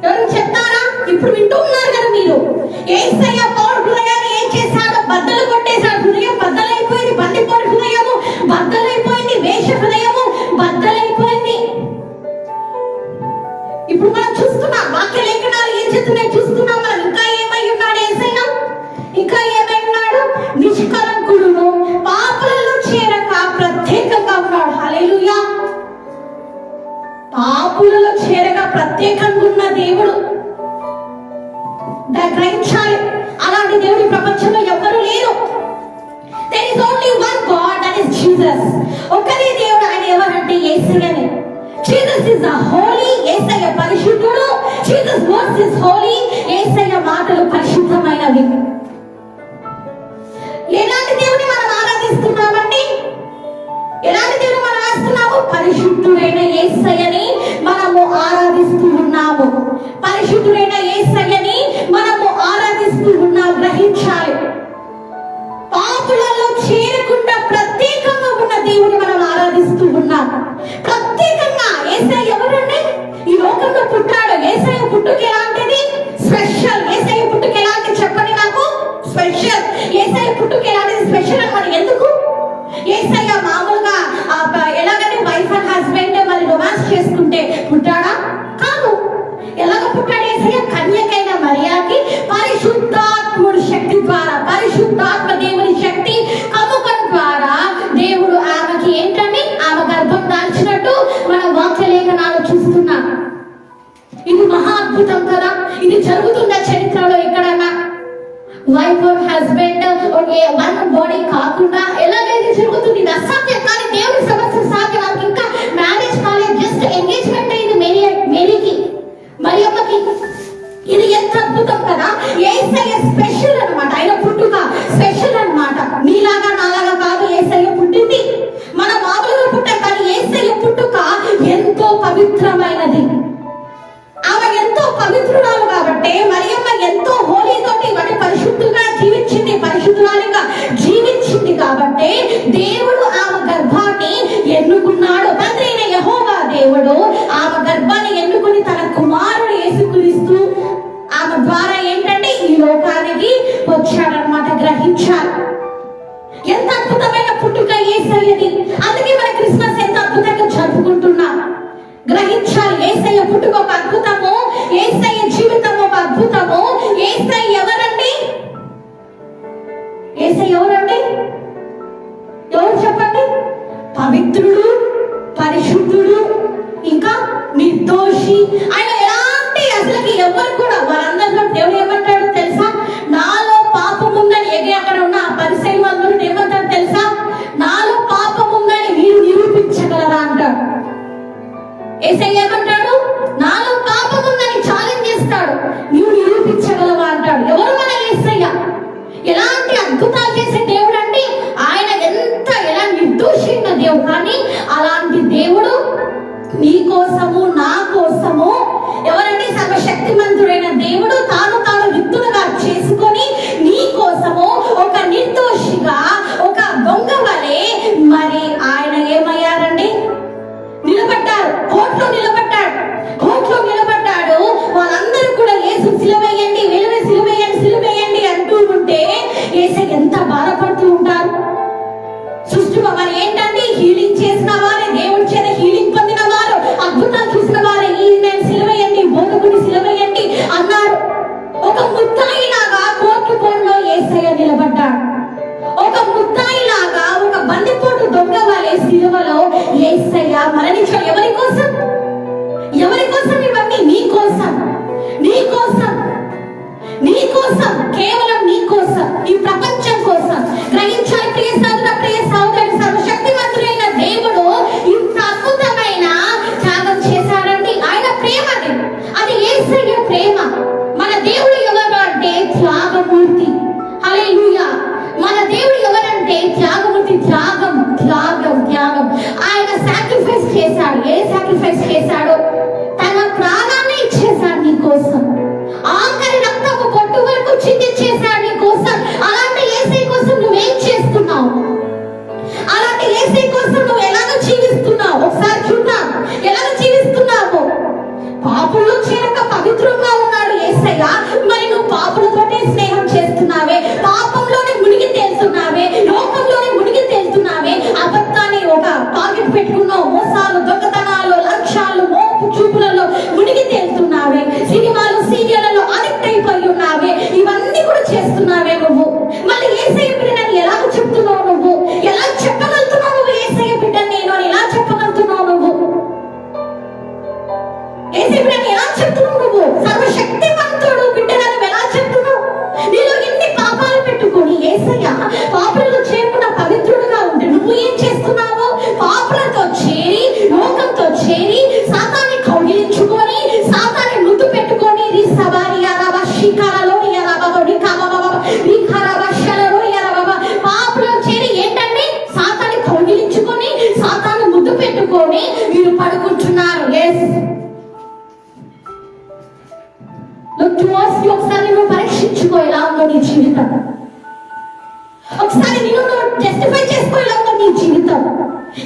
ఎవరు చెప్తారా? ఇప్పుడు వింటూ ఉన్నారు కదా మీరు. యేసయ్య పౌరు హృదయాన్ని ఏం చేశాడు? బద్దలు కొట్టేశాడు. హృదయం బద్దలైపోయింది. బందిపోటు హృదయము బద్దలైపోయింది. వేష హృదయము బద్దలైపోయింది. ఇప్పుడు మనం చూస్తున్నాం వాక్య లేఖనాలు ఏం చెప్తున్నాయి చూస్తున్నాం మనం. ఇంకా ఏమై ఉన్నాడు యేసయ్య? ఇంకా ఏమై ఉన్నాడు? నిష్కలంకుడును, పాపులలో చేరక ప్రత్యేకంగా ఉన్నాడు. హల్లెలూయా. పాపులలో చేరక ప్రత్యేకంగా ఉన్న దేవుడు గ్రహించాలి. అలాంటి దేవుడి ప్రపంచంలో ఎవరు లేరు. There is only one God, that is Jesus. ఒకరే దేవుడు, ఆయన ఎవరంటే యేసయ్యనే. Jesus is the holy. యేసయ్య పరిశుద్ధుడు. Jesus words is holy. యేసయ్య మాటలు పరిశుద్ధమైనవి. ఎలాంటి దేవుని మనం ఆరాధిస్తున్నామండి? ఎలాంటి దేవుని మనం ఆరాధిస్తున్నాము? పరిశుద్ధుడైన యేసయ్యని మనము ఆరాధిస్తూ ఉన్నాము. పరిశుద్ధుడైన యేసయ్యని మనము ఆరాధిస్తూ ఉన్నాం. గ్రహించాలి. పాపులలో చేరకుండా ప్రత్యేకంగా ఉన్న దేవుని మనం ఆరాధిస్తూ ఉన్నాం. ప్రత్యేకంగా యేసయ్య ఎవరండి? ఈ లోకంలో పుట్టాడు. యేసయ్య పుట్టుక ఎలాంటిది? స్పెషల్. యేసయ్య పుట్టుక ఎలాంటిది చెప్పండి నాకు. స్పెషల్. యేసయ్య పుట్టుక ఎలాంటిది? స్పెషల్ అన్నమాట. ఎందుకు? యేసయ్య మామూలుగా ఎలాగంటే వైఫ్ అండ్ హస్బెండ్ మరి రొమాన్స్ చేసుకుంటే పుట్టాడా? కాదు. ఎలాగ పుట్టాడు యేసయ్య? కన్యకైన మరియాకి పరిశుద్ధాత్ముడి శక్తి ద్వారా, పరిశుద్ధాత్మ దేవుని శక్తి కమ్ముకం ద్వారా దేవుడు ఆమెకి ఏంటని ఆమె గర్భం దాల్చినట్టు మన వాక్య లేఖనాలు చూస్తున్నాం. ఇది మహా అద్భుతం కదా. ఇది జరుగుతున్న చరిత్రలో ఎక్కడన్నా wife and husband one body కాకుండా ఎలాగైతే జరుగుతుంది? ఇది అసాధ్యం. కానీ దేవుడి సమస్య సాధ్యం. మనకి ఇంకా మ్యారేజ్ కాలేదు, జస్ట్ ఎంగేజ్మెంట్ అయింది మేరీకి, మరియమ్మకి. ఇది ఎంత అద్భుతం కదా. యేసయ్య స్పెషల్ అన్నమాట. ఆయన పుట్టుక స్పెషల్ అన్నమాట. నీలాగా నాలాగా కాదు యేసయ్య పుట్టింది. మన మామూలుగా పుట్టాం, కానీ యేసయ్య పుట్టుక ఎంతో పవిత్రమైనది. ఆమె ఎంతో పవిత్రురాలు కాబట్టి, మరియమ్మ ఎంతో హోలీ తోటి వాటి పరిశుద్ధంగా జీవించింది, పరిశుద్ధురాలిగా జీవించింది కాబట్టి దేవుడు ఆమె గర్భాన్ని ఎన్నుకున్నాడు. తండ్రి అయిన యెహోవా దేవుడు ఆమె గర్భాన్ని ఎన్నుకుని తన కుమారుడు యేసుక్రీస్తు ఆమె ద్వారా ఏంటంటే ఈ లోకానికి వచ్చాడనమాట. గ్రహించాలి. ఎంత అద్భుతమైన పుట్టుక యేసయ్యది. అందుకే మన క్రిస్మస్ ఎంత అద్భుతంగా జరుపుకుంటున్నాం. గ్రహించాలి. యేసయ్య పుట్టుక ఒక అద్భుతము, యేసయ్య జీవితం ఒక అద్భుతము. యేసయ్య ఎవరండి? యేసయ్య ఎవరండి? ఎవరు చెప్పండి? పవిత్రుడు, పరిశుద్ధుడు, ఇంకా నిర్దోషి. ఆయన ఎలాంటి అసలుకి ఎవరు కూడా వారందరిలో దేవుడు ఏమంటాడు తెలుసా? నాలో పాపం ఉందని ఎగే అక్కడ ఉన్న పరిసయ్య అందరూ ఏమంటారు తెలుసా? నాలో పాపం ఉందని మీరు నిరూపించగలరా అంటాడు. యేసయ్య ఏమంటాడు? నాలో పాపం ఉందని ఛాలెంజ్ చేస్తాడు. నీవు నిరూపించగలవా అంటాడు. ఎవరు మన యేసయ్య? ఎలాంటి అద్భుతాలు చేసే దేవుడు అండి ఆయన. ఎలా నిర్దోషి ఉన్న దేవుడు. కానీ అలాంటి దేవుడు నీ కోసము, నా కోసము, ఎవరండి? సర్వశక్తి సర్వశక్తిమంతుడైన దేవుడు తాను యుక్తులుగా చేసుకొని నీ కోసము ఒక నిర్దోషిగా, ఒక దొంగ వలె మరి ఆయన ఏమయ్యారండి? నిలబడ్డారు. కోర్టులో నిలబడ్డాడు. వాళ్ళందరూ కూడా యేసు సిలువేయండి, సిలువేయండి అంటూ ఉంటే యేసయ్య ఎంత బాధపడుతూ ఉంటారు. సృష్టిలో మరి ఏంటండి? హీలింగ్ చేసిన వారే, దేవుడి చేత హీలింగ్ పొందిన వారు, అద్భుతాలు చూసిన వారే నేను సిలువేయండి, బోధకుని సిలువేయండి అన్నారు. ఒక ముద్దాయిలాగా కోర్టు బోర్డులో యేసయ్య నిలబడ్డాడు. ఒక ముద్దాయిలాగా, ఒక బందిపోటు దొంగ వాళ్ళే సిలువలో యేసయ్య మరణించాడు. ఎవరి కోసం? ఇవన్నీ నీ కోసం, కేవలం నీ కోసం, ఈ ప్రపంచం కోసం. గ్రహించాలి ప్రియ సహోదరుడు, సర్వశక్తిమంతుడైన దేవుడు ఇంత అద్భుతమైన త్యాగం చేశాడండి. ఆయన ప్రేమ అది యేసయ్య ప్రేమ. మన దేవుడు ఎవరు అంటే త్యాగమూర్తి. హల్లెలూయా. మన దేవుడు ఎవరంటే త్యాగమూర్తి. త్యాగం. ఆయన సాక్రిఫైస్ చేశాడు. ఏ సాక్రిఫైస్ చేశాడో? తన ప్రాణాన్ని ఇచ్చేశాడు నీ కోసం. ఆఖరి రక్తపు పొట్టు వరకు చిందించేశాడు నీ కోసం. అలాంటి యేసయ్య కోసం నువ్వేం చేస్తున్నావు? అలాంటి యేసయ్య కోసం నువ్వు ఎలాగ జీవిస్తున్నావు? ఒకసారి చూద్దాం ఎలాగ జీవిస్తున్నావు. పాపుల్లో చేరక పవిత్రంగా ఉన్నాడు యేసయ్య. మరి నువ్వు పాపులతోనే స్నేహం చేస్తున్నావే, పాపంలోనే మునిగి తేలుతున్నావే, లోకంలోనే మునిగి తేలుతున్నావే, అబద్ధాన్ని ఒక టార్గెట్ పెట్టుకున్నావు, మోసాలు, దొంగతనాలు, లక్ష్యాలు, మోపు చూపులలో మునిగి తేలుతున్నావే, సినిమాలు, సీరియళ్లలో అడిక్ట్ అయిపోయి ఉన్నావే. ఇవన్నీ కూడా చేస్తున్నావే నువ్వు. మళ్ళీ యేసయ్య బిడ్డని ఎలా చెప్తున్నావు నువ్వు? ఎలా చెప్పగలుగుతున్నావు నువ్వు యేసయ్య బిడ్డ నేను అని? ఎలా చెప్పగలుగుతున్నావు నువ్వు? యేసయ్య బిడ్డని ఎలా చెప్తున్నావు నువ్వు? సర్వశక్తిమంతుడు బిడ్డలను ఎలా చెప్తున్నావు? నీలో ఎన్ని పాపాలు పెట్టుకొని యేసయ్య పాపులతో చేరుకున్న పవిత్రుడుగా ఉంటే నువ్వు ఏం చేస్తున్నావు? పాపులతో చేరి, లోకంతో చేరి, సాతాన్ని కౌగిలించుకొని, సాతాన్ని ముద్దు పెట్టుకొని, పాపులతో చేరి ఏంటంటే సాతాన్ని కౌగిలించుకొని, సాతాన్ని ముద్దు పెట్టుకొని వీరు పడుకుంటున్నారు. ఒకసారి నువ్వు పరీక్షించుకో ఎలా ఉందో నీ జీవితం. ఒకసారి నువ్వు జస్టిఫై చేసుకో ఎలా ఉందో నీ జీవితం.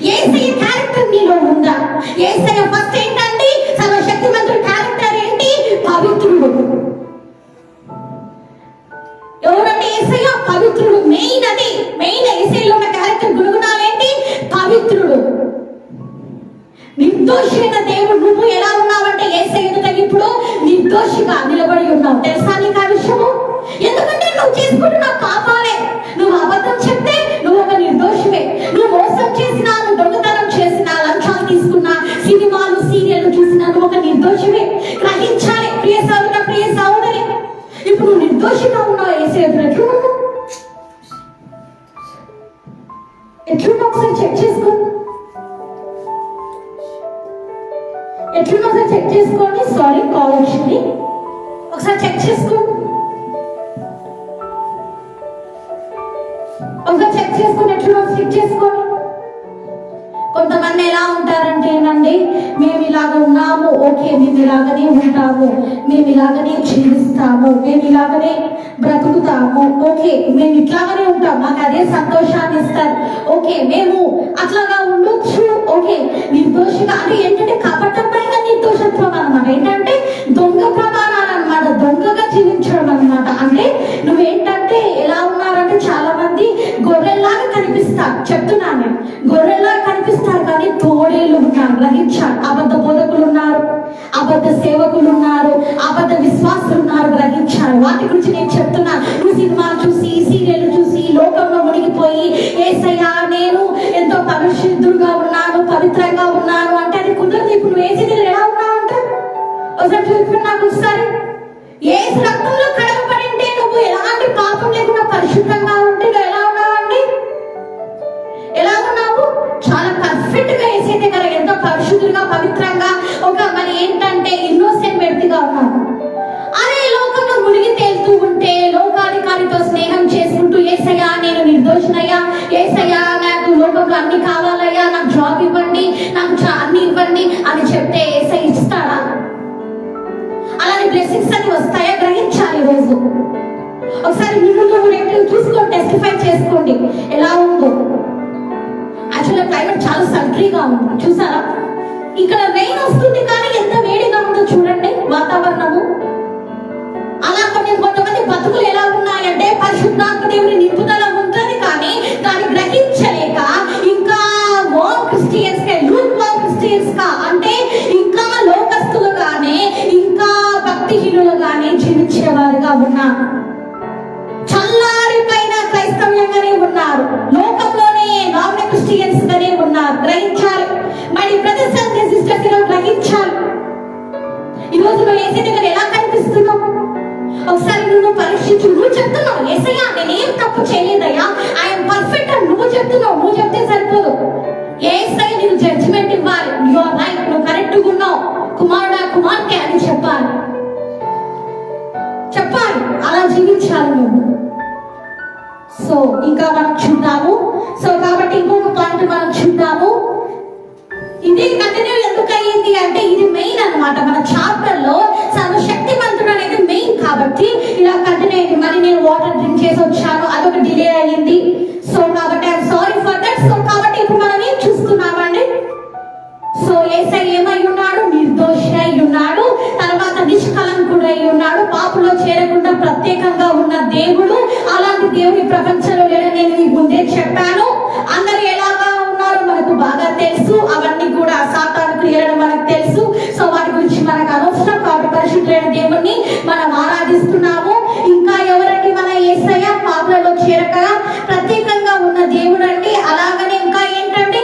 యేసయ్య క్యారెక్టర్ నీలో ఉందా? యేసయ్య ఫస్ట్ ఏంటండి? సర్వశక్తిమంతుడి క్యారెక్టర్ ఏంటి? పవిత్రుడు. ఎవరంటే యేసయ్య పవిత్రుడు. మెయిన్ యేసయ్యలో ఉన్న క్యారెక్టర్ గుణగుణాలు ఏంటి? పవిత్రుడు. నిర్దోషైన దేవుడు. నువ్వు ఎలా ఉన్నావంటే యేసయ్య ఎదుట ఇప్పుడు నిర్దోషిగా నిలబడి ఉన్నావు. తెలుసా నీకు ఆ విషయము? ఎందుకంటే నువ్వు చేసుకుంటున్న పాపాలే. నువ్వు అబద్ధం చెప్తే నువ్వు ఒక నిర్దోషివే. నువ్వు మోసం చేసినా, నువ్వు దొంగతనం చేసినా, లంచాలు తీసుకున్నా, సినిమాలు, సీరియల్ చూసినా నువ్వు ఒక నిర్దోషివే. గ్రహించాలి ప్రియ సహోదరి. ఇప్పుడు నువ్వు నిర్దోషిగా ఉన్నావు. యేసయ్య ఎట్లున్నావు? ఒకసారి చెక్ చేసుకో. ఒకసారి చెక్ చేసుకోండి. సారీ, కాల్ వచ్చింది. ఒకసారి చెక్ చేసుకోండి. చెక్ చేసుకోండి. కొంతమంది ఎలా ఉంటారంటే ఏనండి, మేము ఇలాగ ఉన్నాము, ఓకే, మేము ఇలాగనే ఉంటాము, మేము ఇలాగనే జీవిస్తాము, మేము ఇలాగనే బ్రతుకుతాము, ఓకే, మేము ఇట్లాగనే ఉంటాం, మాకు అదే సంతోషాన్ని ఇస్తారు, ఓకే, మేము అట్లాగా ఉండొచ్చు, ఓకే. నిర్దోషిగా అంటే ఏంటంటే కపటమైన నిర్దోషత్వం అనమాట. ఏంటంటే దొంగ ప్రమాణాలు అనమాట, దొంగగా జీవించడం అనమాట. అంటే నువ్వేంటంటే ఎలా ఉన్నారంటే చాలా మంది గొర్రెల్లాగా కనిపిస్తారు. చెప్తున్నాను నేను, గొర్రెల్లాగా కనిపిస్తారు కానీ తోడేళ్ళు ఉన్నారు. గ్రహించాలి. అబద్ధ బోధకులు ఉన్నారు, అబద్ధ సేవకులు ఉన్నారు, అబద్ధ విశ్వాసులు ఉన్నారు. గ్రహించాలి. వాటి గురించి నేను చెప్తున్నా. నువ్వు సినిమా చూసి, సీరియల్ చూసి, లోకంలో మునిగిపోయి యేసయ్యా నేను ఎంతో పరిశుద్ధుడుగా ఉన్నాను, పవిత్రంగా ఉన్నాను అంటే అది కుదరదు. ఇప్పుడు నువ్వు యేసయ్య ఎలా ఉన్నావు అంటే ఒకసారి చూసి నాకు ఒకసారి యేసు రక్తంలో కడగబడి ఉంటే నువ్వు ఎలాంటి పాపం లేకుండా పరిశుద్ధంగా ఉంటే నువ్వు ఎలా ఉన్నావండి? ఎలా ఉన్నావు? చాలా పర్ఫెక్ట్ గా యేసయ్య దగ్గర ఎంతో పరిశుద్ధులుగా, పవిత్రంగా, ఒక మరి ఏంటంటే ఇన్నోసెంట్ వ్యక్తిగా ఉన్నావు. అదే లోకంలో మునిగి తేలుతూ ఉంటే, లోకాధికారితో స్నేహం చేసుకుంటూ యేసయ్యా నేను నిర్దోషినయ్యా, యేసయ్యా నాకు లోకంలో అన్ని కావాలయ్యా, నాకు జాబ్ ఇవ్వండి, నాకు అన్ని ఇవ్వండి అని చెప్తే యేసయ్య ఇస్తాడా? అలానే బ్లెస్సింగ్స్ అని వస్తాయో గ్రహించాలి. రోజు ఒకసారి నిన్ను చూసుకోండి, టెస్టిఫై చేసుకోండి ఎలా ఉందో. యాక్చువల్గా క్లైమేట్ చాలా సల్ట్రీగా ఉంది, చూసారా? ఇక్కడ రెయిన్ వస్తుంది కానీ ఎంత వేడిగా ఉందో చూడండి వాతావరణము. అలా కొంతమంది బతుకులు ఎలా ఉన్నాయంటే పరిశుద్ధాత్మ దేవుని నింపుదల ఉంటుంది కానీ దాన్ని గ్రహించలేక ఇంకా వామ్ క్రిస్టియన్స్ గా, లూక్ వామ్ క్రిస్టియన్స్ గా, అంటే ఇంకా లోకస్తులుగానే, ఇంకా భక్తిహీనులుగానే జీవించేవారుగా ఉన్నారు. చల్లారిపైన క్రైస్తవ్యంగానే ఉన్నారు, లోకంలోనే నామినల్ క్రిస్టియన్స్ గానే ఉన్నారు. గ్రహించాలి మరి బ్రదర్స్ అండ్ సిస్టర్స్, ఇలా గ్రహించాలి. ఈ రోజు నువ్వు యేసయ్య దగ్గర ఎలా కనిపిస్తున్నావు? ఒకసారి నువ్వు పరీక్షించు. నువ్వు చెప్తున్నావు యేసయ్య నేనేం తప్పు చేయలేదయ్యా, ఐఎమ్ పర్ఫెక్ట్ అని నువ్వు చెప్తున్నావు. నువ్వు చెప్తే సరిపోదు, యేసయ్య నీకు జడ్జిమెంట్ ఇవ్వాలి. యు ఆర్ రైట్, నువ్వు కరెక్ట్ గా ఉన్నావు కుమారుడా కుమార్తె అని చెప్పాలి. అలా జీవించాలి నువ్వు. సో ఇంకా మనం చూద్దాము. సో కాబట్టి ఇంకొక పాయింట్ మనం చూద్దాము. ఇది కంటిన్యూ ఎందుకు అయ్యింది అంటే ఇది మెయిన్ అన్నమాట. మన చాప్టర్ లో సర్వశక్తిమంతుడు అనేది మెయిన్ కాబట్టి ఇలా కంటిన్యూ అయింది. మరి నేను వాటర్ డ్రింక్ చేసి వచ్చాను, అదొక డిలే అయ్యింది. సో కాబట్టి I'm sorry for that. So కాబట్టి ఇప్పుడు మనం ఏం చూస్తున్నామండి? సో యేసయ్య ఏమై ఉన్నాడు? నిర్దోషి అయి ఉన్నాడు, తర్వాత నిష్కలంకుడు అయి ఉన్నాడు, పాపంలో చేరకుండా ప్రత్యేకంగా ఉన్న దేవుడు. అలాంటి దేవుడి ప్రపంచంలో లేడని నేను మీ ముందే చెప్పాను. అందరు ఎలాగా ఉన్నారో మనకు బాగా తెలుసు. అవన్నీ కూడా సాతాను క్రియలను మనకు తెలుసు. సో వాటి గురించి మనకు అనవసరం. కాబట్టి పరిశుద్ధులైన దేవుణ్ణి మనం ఆరాధిస్తున్నాము. ఇంకా ఎవరండి మన యేసయ్య? పాపంలో చేరక ప్రత్యేకంగా ఉన్న దేవుడు అండి. అలాగనే ఇంకా ఏంటండి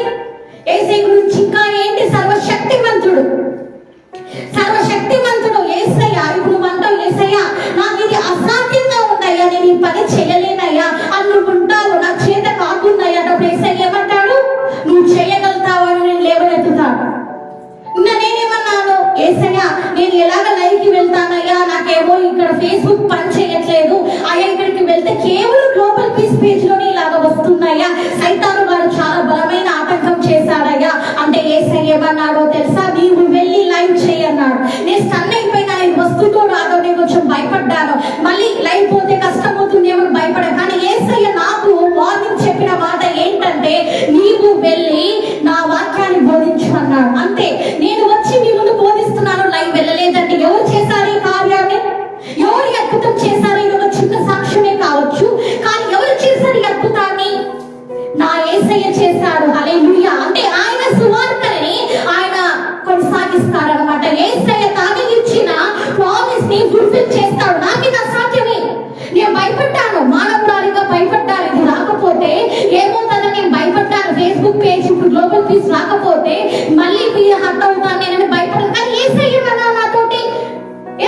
యేసయ్య గురించి ఇంకా ఏంటి? సర్వశక్తిమంతుడు. సర్వశక్తిమంతుడు యేసయ్య. ఇప్పుడు అంటావు యేసయ్య నాకు ఇది అసాధ్యంగా ఉందయ్యా, నేను ఈ పని చేయలేనయ్యా అని నువ్వు ఉంటావు, నాకు చేత కాకుందయ్యా అంటే యేసయ్య ఏమంటాడు? నువ్వు చేయగలుగుతావు అని నేను లేవనెత్తుతాడు. నేనేమన్నాను? యేసయ్య నేను ఎలాగ లైవ్కి వెళ్తానయ్యా, నాకేమో ఇక్కడ ఫేస్బుక్ పని చేయట్లేదు అయ్యా, ఇక్కడికి వెళ్తే కేవలం గ్లోబల్ పీస్ పేజ్ లోనే ఇలాగ వస్తున్నాయ్యా, సైతాను వాడు చాలా బలమైన ఆటంకం చేశాడయ్యా అంటే యేసయ్య ఏమన్నాడో తెలుసా? నీవు వెళ్ళి లైవ్ చేయన్నాడు. నేను స్టన్ అయిపోయినా, నేను వస్తుందో రాదో నేను కొంచెం భయపడ్డాను. మళ్ళీ లైవ్ పోతే కష్టం అవుతుంది ఏమో భయపడా. కానీ యేసయ్య నాకు వార్నింగ్ చెప్పిన మాట ఏంటంటే నీవు వెళ్ళి నా వాక్యాన్ని బోధించు అన్నాడు. అంతే. నేను వచ్చి మీ ముందు బోధిస్తున్నాను, లైవ్ వెళ్ళలేదండి. ఎవరు చేశారు ఈ కార్యాన్ని? ఎవరు అద్భుతం చేశారు? ఇది ఒక చిన్న సాక్ష్యమే కావచ్చు, కానీ ఎవరు చేశారు ఈ అద్భుతాన్ని? నా యేసయ్య చేశాడు. హల్లెలూయా. అంటే ఆయన సువార్తని ఆయన కొనసాగిస్తారనమాట. యేసయ్య తాను ఇచ్చిన ప్రామిస్ ని ఫుల్ఫిల్ చేస్తాడు. నాకు ఇది అసాధ్యమే, నేను భయపడ్డాను, మానవురాలిగా భయపడ్డాను. ఇది రాకపోతే ఏమవుతుందని నేను భయపడ్డాను. ఫేస్బుక్ పేజ్ ఇప్పుడు గ్లోబల్ పీస్ రాకపోతే మళ్ళీ మీరు హర్ట్ అవుతాను నేనని భయపడ్డాను. కానీ యేసయ్య ఏమన్నా నాతోటి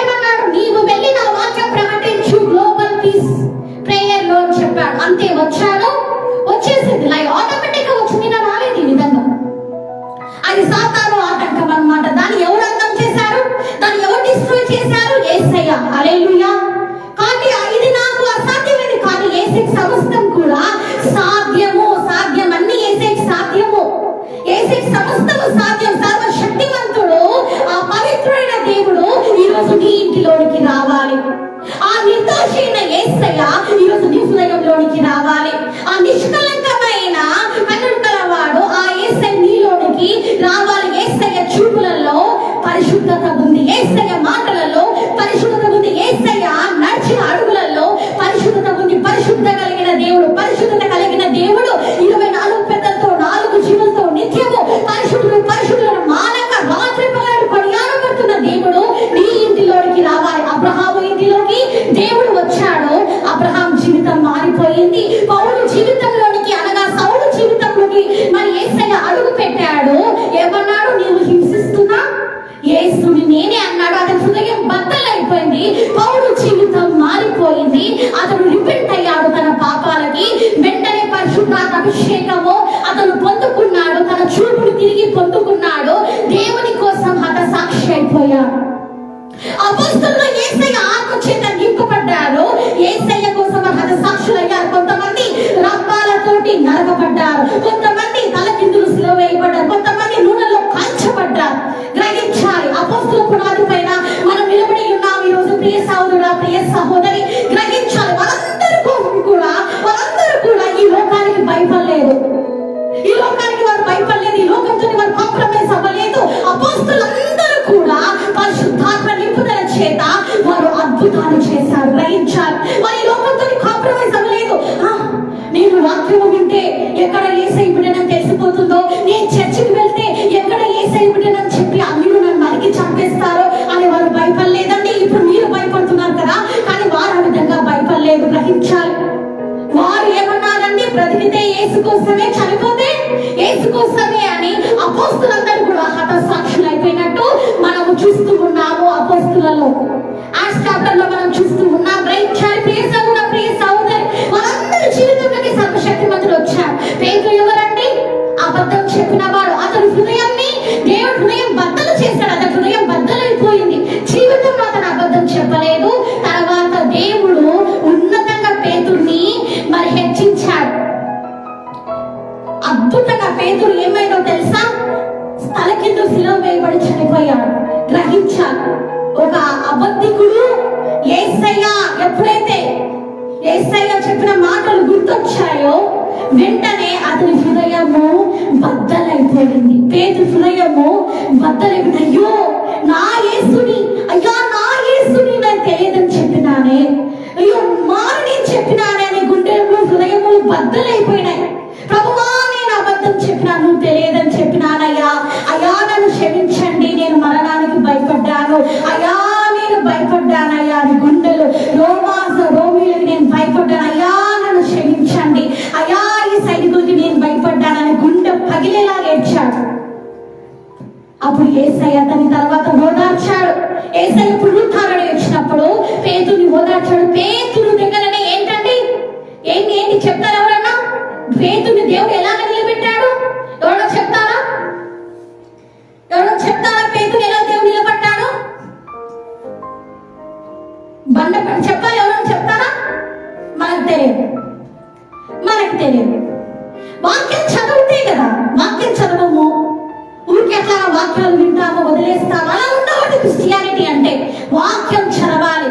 ఏమన్నాడు? నీవు వెళ్ళి నా వాక్యం ప్రకటించు గ్లోబల్ పీస్ ప్రేయర్ లో అని చెప్పాడు. అంతే. వచ్చాను, వచ్చేసింది లైవ్ ఆటోమేటిక్ గా వచ్చింది. నా రాలేదు ఈ విధంగా. అది సాతాను ఆటంకం అన్నమాట. దాన్ని ఎవరు అంతం చేశారు? దాన్ని ఎవరు డిస్ట్రాయ్ చేశారు? యేసయ్య. హల్లెలూయా. కాబట్టి ఇది నాకు అసాధ్యమైంది కానీ యేసయ్యకి సమస్తం కూడా సాధ్యము. సాధ్యం అన్ని యేసయ్యకి సాధ్యము. యేసయ్యకి సమస్తము సాధ్యం. సర్వశక్తిమంతుడు ఆ పవిత్రుడైన దేవుడు ఈ రోజు నీ ఇంటిలోనికి రావాలి. ఆ నిర్దోషి అయిన యేసయ్య ఈ రోజు నీ హృదయంలోనికి రావాలి. ఆ నిష్కలంకమైన కన్నులు కలవాడు ఆ యేసయ్య నీలోనికి రావాలి. యేసయ్య చూపులలో పరిశుద్ధత ఉంది, యేసయ్య మాటలలో పరిశుద్ధత ఉంది, యేసయ్య నడిచిన అడుగులలో పరిశుద్ధత ఉంది. పరిశుద్ధత కలిగిన దేవుడు, పరిశుద్ధత కలిగిన దేవుడు 24 పెద్దలతో 4 జీవులతో నిత్యము పరిశుద్ధుడు పరిశుద్ధులను మానక రాత్రి పగలు కొనియాడబడుతున్న దేవుడు నీ ఇంటిలోనికి రావాలి. అబ్రహాము ఇంటిలోకి దేవుడు వచ్చాడు, అబ్రహాం జీవితం మారిపోయింది. పౌలు జీవితంలోనికి అనగా సౌలు జీవితంలోకి మరి యేసయ్య అడుగు పెట్టాడు. ఏమన్నాడు? నీవు హింసిస్తున్నా యేసుని నేనే అన్నాడు. అతని హృదయం బద్దలైపోయింది. పౌలు జీవితం మారిపోయింది. అతను రిపెంట్ అయ్యాడు తన పాపాలకి. వెంటనే పరిశుద్ధాత్మ అభిషేకము అతను పొందుకున్నాడు. తన చూపుడు తిరిగి పొందుకున్నాడు. దేవుని కోసం హత సాక్షి అయిపోయాడు. అపోస్తలులు యేసయ్య ఆత్మ చేత నింపబడ్డారు. యేసయ్య కోసం హత సాక్షులయ్యారు. కొంతమంది రక్తాలతోటి నరకబడ్డారు, కొంతమంది తలకిందులు సిలువ వేయబడ్డారు, కొంతమంది నూనెలో కాల్చబడ్డారు. గ్రహించాలి. అపోస్తలుల పునాది పైన మనం నిలబడి ఉన్నాం. ఈ ప్రియ సహోదరుడా, ప్రియ సహోదరి గ్రహించాలి. వాళ్ళందరూ కూడా ఈ లోకానికి భయపడలేదు. ఈ లోకానికి వారు భయపడలేదు. ఈ లోకంతో వారు కాంప్రమైజ్ అవ్వలేదు. అపోస్తలులందరూ కూడా పరిశుద్ధాత్మ నింపుదల చేత వారు అద్భుతాలు చేశారు. గ్రహించారు. వారు ఈ లోకంతో కాంప్రమైజ్ అవ్వలేదు. నేను వాక్యము వింటే ఎక్కడ యేసయ్య బిడ్డనని తెలిసిపోతుందో, నేను చర్చికి వెళ్తే ఎక్కడ యేసయ్య బిడ్డనని చెప్పి అన్యులు నన్ను నరికి చంపేస్తారో అని వారు భయపడలేదండి. ఇప్పుడు మీరు భయపడుతున్నారు కదా, కానీ వారు ఆ విధంగా భయపడలేదు. గ్రహించాలి. వారు ఏమన్నారండి? బ్రతికితే యేసు కోసమే, చనిపోతే యేసు కోసమే అని అపోస్తులందరూ కూడా హతసాక్షులు అయిపోయినట్టు మనము చూస్తూ ఉన్నాము. అపోస్తులలో యాక్ట్స్ చాప్టర్ లో మనం చూస్తూ ఉన్నాం. గ్రహించాలి. ప్రియ సహోదరుడా, ప్రియ సహోదరి, వాళ్ళందరి జీవితంలోకి సర్వశక్తిమంతుడు వచ్చాడు. పేతురు ఎవరండి? అబద్ధం చెప్పిన వాడు. అతని హృదయాన్ని దేవుడు హృదయం బద్దలు చేశాడు. అతని హృదయం బద్దలైపోయింది. జీవితంలో అతను అబద్ధం చెప్పలేదు. తర్వాత దేవుడు ఉన్నతంగా పేతుర్ని మరి హెచ్చించాడు. అద్భుతంగా పేతురు ఏమైందో తెలుసా? తల కింద శిలువ వేయబడి చనిపోయాడు. గ్రహించాలి. ఒక అబద్ధికుడు ఎప్పుడైతే యేసయ్య చెప్పిన మాటలు గుర్తొచ్చాయో వెంటనే అతని హృదయము బద్దలైపోయింది. పేతురు హృదయము బద్దలైపోయింది. అయ్యో నా యేసుని, అయ్యా నా యేసుని నాకు తెలియదని చెప్పినానే, అయ్యో మారని చెప్పినానే అని గుండెలు హృదయములు బద్దలైపోయినాయి. ప్రభువా, నేను అబద్ధం చెప్పినా, నువ్వు తెలియదని చెప్పినానయ్యా. అయ్యా నన్ను క్షమించండి, నేను మరణానికి భయపడ్డాను. అయ్యా నేను భయపడ్డానయ్యా అని గుండెలు రోమిలకు నేను భయపడ్డాను. అయ్యా నన్ను క్షమించండి. అయ్యా ఈ సైనికులకి నేను భయపడ్డానని గుండె పగిలేలా ఏడ్చాడు. అప్పుడు యేసయ్య అతని తర్వాత ఓదార్చాడు. యేసయ్య పునరుత్థానం వచ్చినప్పుడు పేతురుని ఓదార్చాడు. పేతురు దగ్గరనే ఏంటండి, ఏంటి చెప్తారు ఎవరన్నా? పేతురుని దేవుడు ఎలా నిలబెట్టాడు? ఎవరో చెప్తారా? పేతురు ఎలా దేవుడు నిలబెట్టాడు? చెప్పాలి. ఎవరో చెప్తారా? మనకు తెలియదు. వాక్యం చదివితే కదా. వాక్యం చదవము, ఊరికి ఎట్లా వాక్యాలు వింటామో వదిలేస్తాము, అలా ఉండవద్దు. క్రిస్టియానిటీ అంటే వాక్యం చదవాలి.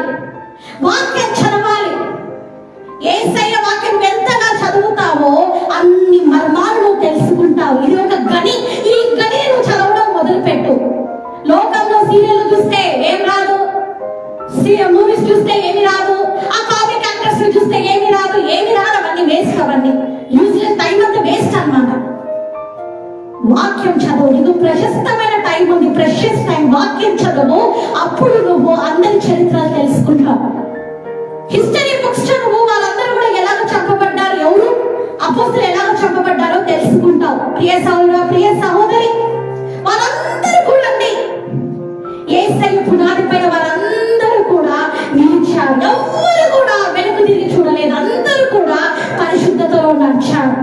యేసయ్య వాక్యం ఎంతగా చదువుతావో అన్ని మర్మాలను తెలుసుకుంటావు. ఇది ఒక గని. ఈ గని నువ్వు చదవడం మొదలుపెట్టు. లోకంలో సీరియల్ చూస్తే ఏం రాదు, మూవీస్ చూస్తే ఏమి రాదు, ఆ కామిక్ యాక్టర్స్ చూస్తే ఏమి రాదు. అవన్నీ వేస్ట్, అవన్నీ యూజ్లెస్, టైం అంతా వేస్ట్ అన్నమాట. వాక్యం చదువు. నీకు ప్రశస్తమైన టైం ఉంది, ప్రెషియస్ టైం. వాక్యం చదువు. అప్పుడు నువ్వు అందరి చరిత్రలు తెలుసుకుంటావు. హిస్టరీ బుక్స్ చదువు. వాళ్ళందరూ కూడా ఎలాగ చంపబడ్డారు, ఎవరు అపోస్తలులు ఎలాగ చంపబడ్డారో తెలుసుకుంటావు. ప్రియ సహోదరుడా, ప్రియ సహోదరి, వాళ్ళందరూ కూడా యేసయ్య పునాది పైన వారందరూ కూడా నిలిచారు. ఎవరు కూడా వెనుక తిరిగి చూడలేదు. అందరూ కూడా పరిశుద్ధతలో నడిచారు.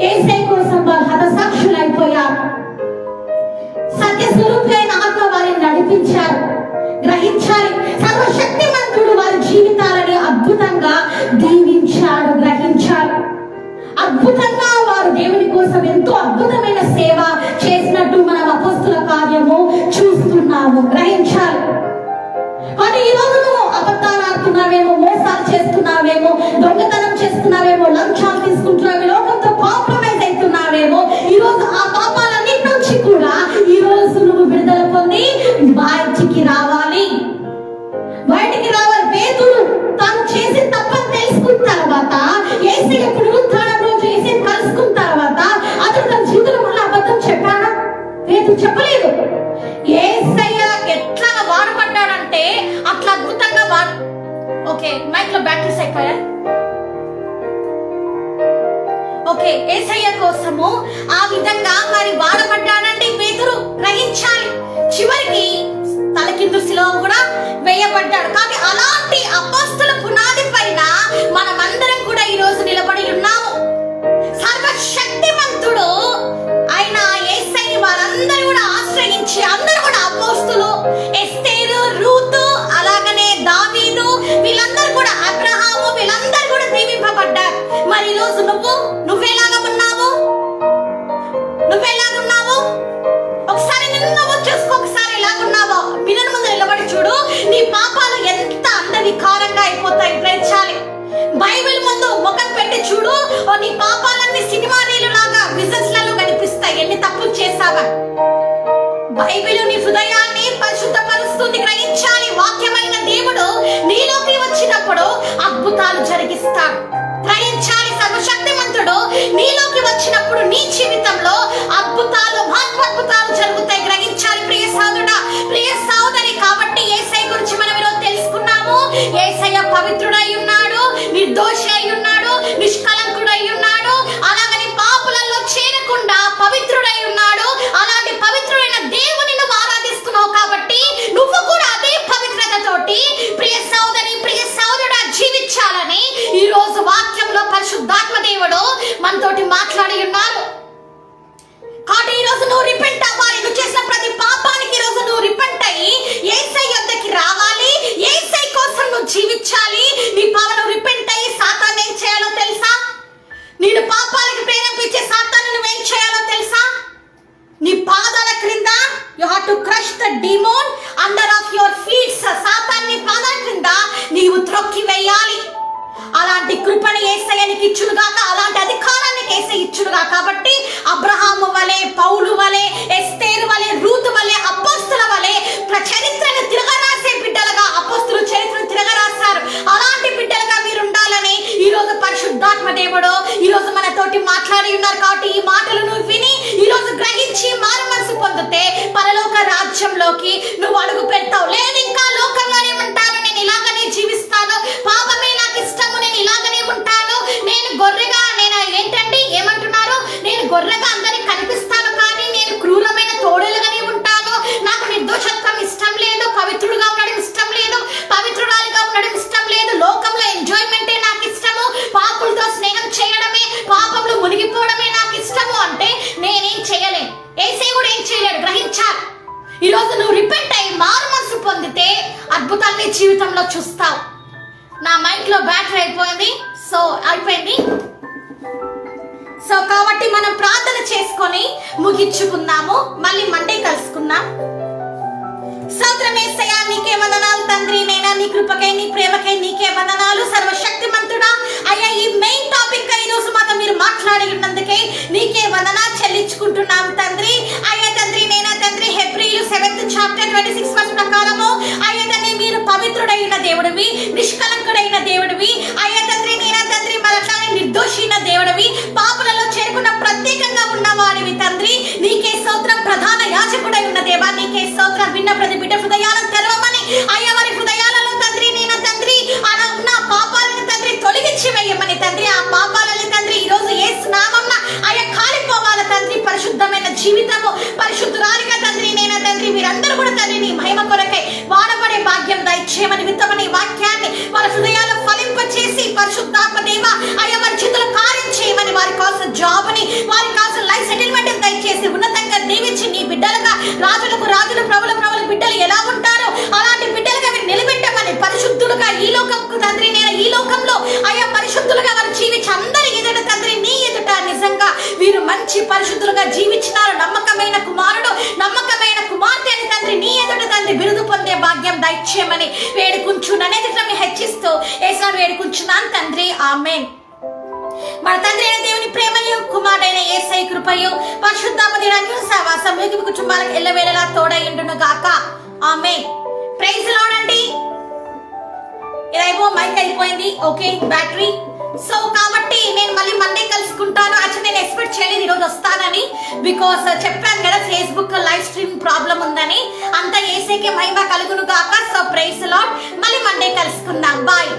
యేసయ్య కోసం వారు హతసాక్షులు అయిపోయారు. సత్యస్వరూపులైన ఆత్మ వారిని నడిపించారు. గ్రహించాలి. సర్వశక్తిమంతుడు వారి జీవితాలని అద్భుతంగా దీవించాడు. గ్రహించాలి. అద్భుతంగా వారు దేవుని కోసం ఎంతో అద్భుతమైన సేవ చేసినట్టు మనం అపోస్తుల కార్యము చూస్తున్నాము. గ్రహించాలి. కానీ ఈ రోజు నువ్వు అబద్ధాలు ఆడుతున్నావేమో, మోసాలు చేస్తున్నావేమో, దొంగతనం చేస్తున్నావేమో, లంచాలు తీసుకుంటున్నావేమో, లోకంతో కాంప్రమైజ్ అవుతున్నావేమో, ఈ రోజు ఆ పాపాలన్నిటి నుంచి కూడా ఈ రోజు నువ్వు విడుదల పొంది బయటికి రావాలి. పేతురు తాను చేసిన తప్పని తెలుసుకున్న తర్వాత, యేసయ్య పునరుత్థానం రోజు యేసయ్య కలుసుకున్న తర్వాత అతడు తన జీవితంలో మళ్ళీ అబద్ధం చెప్పాడా? పేతురు చెప్పలేదు. యేసయ్య ఎట్లా వాడబడ్డాడంటే అట్లా అద్భుతంగా ఓకే, మైక్ లో బ్యాటరీస్ అయిపోయా. ఓకే, యేసయ్య కోసము ఆ విధంగా మరి వాడబడ్డాడండి పేతురు. గ్రహించాలి. చివరికి తలకిందు శిలువ కూడా వేయబడ్డాడు. కానీ అలాంటి అపోస్తల పునాది పైన మనమందరం కూడా ఈ రోజు నిలబడి ఉన్నాము. సర్వశక్తిమంతుడు ఆయన యేసయ్యని వారందరూ కూడా ఆశ్రయించి అందరూ కూడా అపోస్తలు, ఎస్తేరు, రూతు, అలాగనే దావీదు, వీళ్ళందరూ కూడా అబ్రహాము, వీళ్ళందరూ కూడా దీవింపబడ్డారు. మరి ఈ రోజు నువ్వెలాగా ఉన్నావు? ఒకసారి నిన్ను చూసుకో. ఒకసారి ఎలాగున్నావో మిర్రర్ ముందు నిలబడి చూడు. నీ పాపాలు ఎంత అద్భుతాలు జరిగిస్తాడు. గ్రహించాలి, సర్వశక్తిమంతుడు నీలోకి వచ్చినప్పుడు నీ జీవితంలో అద్భుతాలు, మహత్వద్భుతాలు జరుగుతాయి. గ్రహించాలి ప్రియ సోదరుడా, ప్రియ సోదరి. కాబట్టి యేసయ్య గురించి మనం ఈరోజు తెలుసుకున్నాము. యేసయ్య పవిత్రుడై ఉన్నాడు, నిర్దోషి అయి ఉన్నాడు, నిష్కలంకుడై ఉన్నాడు. అలాగని పాపులలో చేరకుండా పవిత్రుడై ఉన్నాడు. అలాంటి పవిత్రుడైన దేవుని నువ్వు ఆరాధిస్తున్నావు కాబట్టి నువ్వు కూడా అదే పవిత్రతతోటి ప్రియ సోదరి, ప్రియ సోదరుడా జీవించాలని ఈ రోజు వాక్యంలో పరిశుద్ధాత్మ దేవుడు మనతోటి మాట్లాడి ఉన్నారు. కాబట్టి ఈ రోజు నువ్వు రిపెంట్ అవ్వాలి. నువ్వు చేసిన ప్రతి పాపానికి ఈ రోజు నువ్వు రిపెంట్ అయ్యి యేసయ్య వద్దకి రావాలి. యేసయ్య కోసం నువ్వు జీవించాలి. నీ పాపను రిపెంట్ అయ్యి సాతాను ఏం చేయాలో తెలుసా? నేను పాపాలకు ప్రేరేపించే సాతాను నువ్వేం చేయాలో తెలుసా? నీ పాదాల క్రింద you have to crush the demon under of your feet. సాతాను నీ పాదాల క్రింద నీవు త్రొక్కి వేయాలి. అలాంటి కృపని యేసయ్య నీకు ఇచ్చునుగాక, అలాంటి అధికారాన్ని యేసయ్య ఇచ్చునుగాక. కాబట్టి అబ్రహాము వలె, పౌలు వలె, ఎస్తేరు వలె, రూతు వలె, అపోస్తుల వలె చరిత్రను తిరగరాసే బిడ్డలుగా అపోస్తులు చరిత్రను తిరగరాశారు. అలాంటి బిడ్డలుగా మీరు ఉండాలని ఈ రోజు పరిశుద్ధాత్మ దేవుడు ఈ రోజు మనతోటి మాట్లాడి ఉన్నారు. కాబట్టి ఈ మాటలు నువ్వు విని ఈ రోజు గ్రహించి మారు మనసు పొందితే పరలోక రాజ్యంలోకి నువ్వు అడుగు పెడతావు. లేదు ఇంకా లోకంలోనే ఉంటాను, నేను ఇలాగనే జీవిస్తాను, పాపమే నాకు ఇష్టము, నేను ఇలాగనే ఉంటాను, నేను గొర్రెగా, నేను ఏంటండి ఏమంటున్నారు, నేను గొర్రెగా అందరికి కనిపిస్తాను కానీ నేను క్రూరమైన తోడేలుగానే ఉంటాను, నాకు నిర్దోషత్వం ఇష్టం లేదు, పవిత్రుడుగా ఉండడం ఇష్టం లేదు, పవిత్రురాలిగా ఉండడం ఇష్టం లేదు, లోకంలో ఎంజాయ్మెంటే నాకు ఇష్టము, పాపులతో స్నేహం చేయడమే, పాపంలో మునిగిపోవడమే నాకు ఇష్టము అంటే నేనేం చేయలేను. యేసయ్య కూడా ఏం చేయలేడు. గ్రహించాలి. ఈ రోజు నువ్వు రిపెంట్ అయ్యి మారు మనసు పొందితే అద్భుతాలు నీ జీవితంలో చూస్తావు. నా మైక్ లో బ్యాటరీ అయిపోయింది, సో అయిపోయింది. సో కాబట్టి మనం ప్రార్థన చేసుకొని ముగించుకుందాము. మళ్ళీ మండే కలుసుకుందాం. స్తోత్రం యేసయ్యా, నీకే వందనాలు తండ్రి. నైనా నీ కృపకై, నీ ప్రేమకై నీకే వందనాలు. సర్వశక్తిమంతుడా అయ్యా, ఈ మెయిన్ టాపిక్ ఈ రోజు మాతో మీరు మాట్లాడి ఉన్నందుకే నీకే వందనాలు చెల్లించుకుంటున్నాం తండ్రి. అయ్యా తండ్రి, నైనా తండ్రి, హెబ్రీలు 7th chapter 26 verse ప్రకారము అయ్యా తండ్రి మీరు పవిత్రుడైన దేవుడివి, నిష్కలంకుడైన దేవుడివి. అయ్యా తండ్రి, నైనా తండ్రి మరట్లానే నిర్దోషైన దేవుడివి, పాపులలో చేరుకున్న ప్రత్యేకంగా ఉన్నవాడివి తండ్రి. నీకే స్తోత్రం. ప్రధాన యాజకుడై ఉన్న దేవా నీకే స్తోత్రం. విన్న ప్రతి బిడ్డ హృదయాలను తెరవమని అయ్యా వారి హృదయాలలో తండ్రి నేను తండ్రి అలా ఉన్న పాపాలను తండ్రి తొలగించి వేయమని తండ్రి, ఆ పాపాలని తండ్రి ఈ రోజు యేసు నామమున అయ్యా కాలిపోవాల తండ్రి. పరిశుద్ధమైన జీవితము, పరిశుద్ధురాలిగా తండ్రి నేను తండ్రి మీరందరూ కూడా తండ్రి నీ మహిమ కొరకై వాడబడే భాగ్యం దయచేయమని విత్తమని వాక్యాన్ని వారి హృదయాలు ఫలింప చేసి పరిశుద్ధాత్మ దేవ అయ్యా వారి చేతులు కార్యం చేయమని, వారి కోసం జాబ్ని, వారి కోసం లైఫ్ సెటిల్మెంట్ దయచేసి ఉన్నతంగా దీవించి నీ బిడ్డలుగా రాజులకు రాజులు, ప్రభుల ప్రభుల బిడ్డలు ఎలా ఉంటారో అలాంటి బిడ్డలుగా మీరు నిలబెట్టమని, పరిశుద్ధులుగా ఈ లోకంకు తండ్రి నేను ఈ లోకంలో అయ్యా పరిశుద్ధులుగా వారు జీవించి అందరి ఎదుట తండ్రి నీ ఎదుట నిజంగా వీరు మంచి పరిశుద్ధులుగా జీవించినారు, నమ్మకమైన కుమారుడు, నమ్మకమైన కుమార్తె అని తండ్రి నీ ఎదుట తండ్రి బిరుదు పొందే భాగ్యం దయచేయమని వేడుకుంటున్నాను. ఎదుట హెచ్చిస్తూ యేసుని వేడుకుంటున్నాను తండ్రి. ఆమేన్. మన తండ్రి అయిన దేవుని ప్రేమయు, కుమారుడైన యేసయ్య కృపయు, పరిశుద్ధాత్మ దేవుని సహవాసం మీ కుటుంబాలకు ఎల్లవేళలా తోడైయుండును గాక. ఆమేన్. ప్రైజ్ లార్డ్ అండి. ఇదేమో మైక్ అయిపోయింది, ఓకే బ్యాటరీ. సో కాబట్టి నేను మళ్ళీ మండే కలుసుకుంటాను. యాక్చువల్లీ నేను ఎక్స్పెక్ట్ చేయలేదు ఈరోజు వస్తానని, బికాస్ చెప్పాను కదా ఫేస్బుక్ లైవ్ స్ట్రీమ్ ప్రాబ్లం ఉందని. అంతా యేసయ్యకే మహిమ కలుగును గాక. So praise lord. మళ్ళీ మండే కలుసుకుందాం. బాయ్.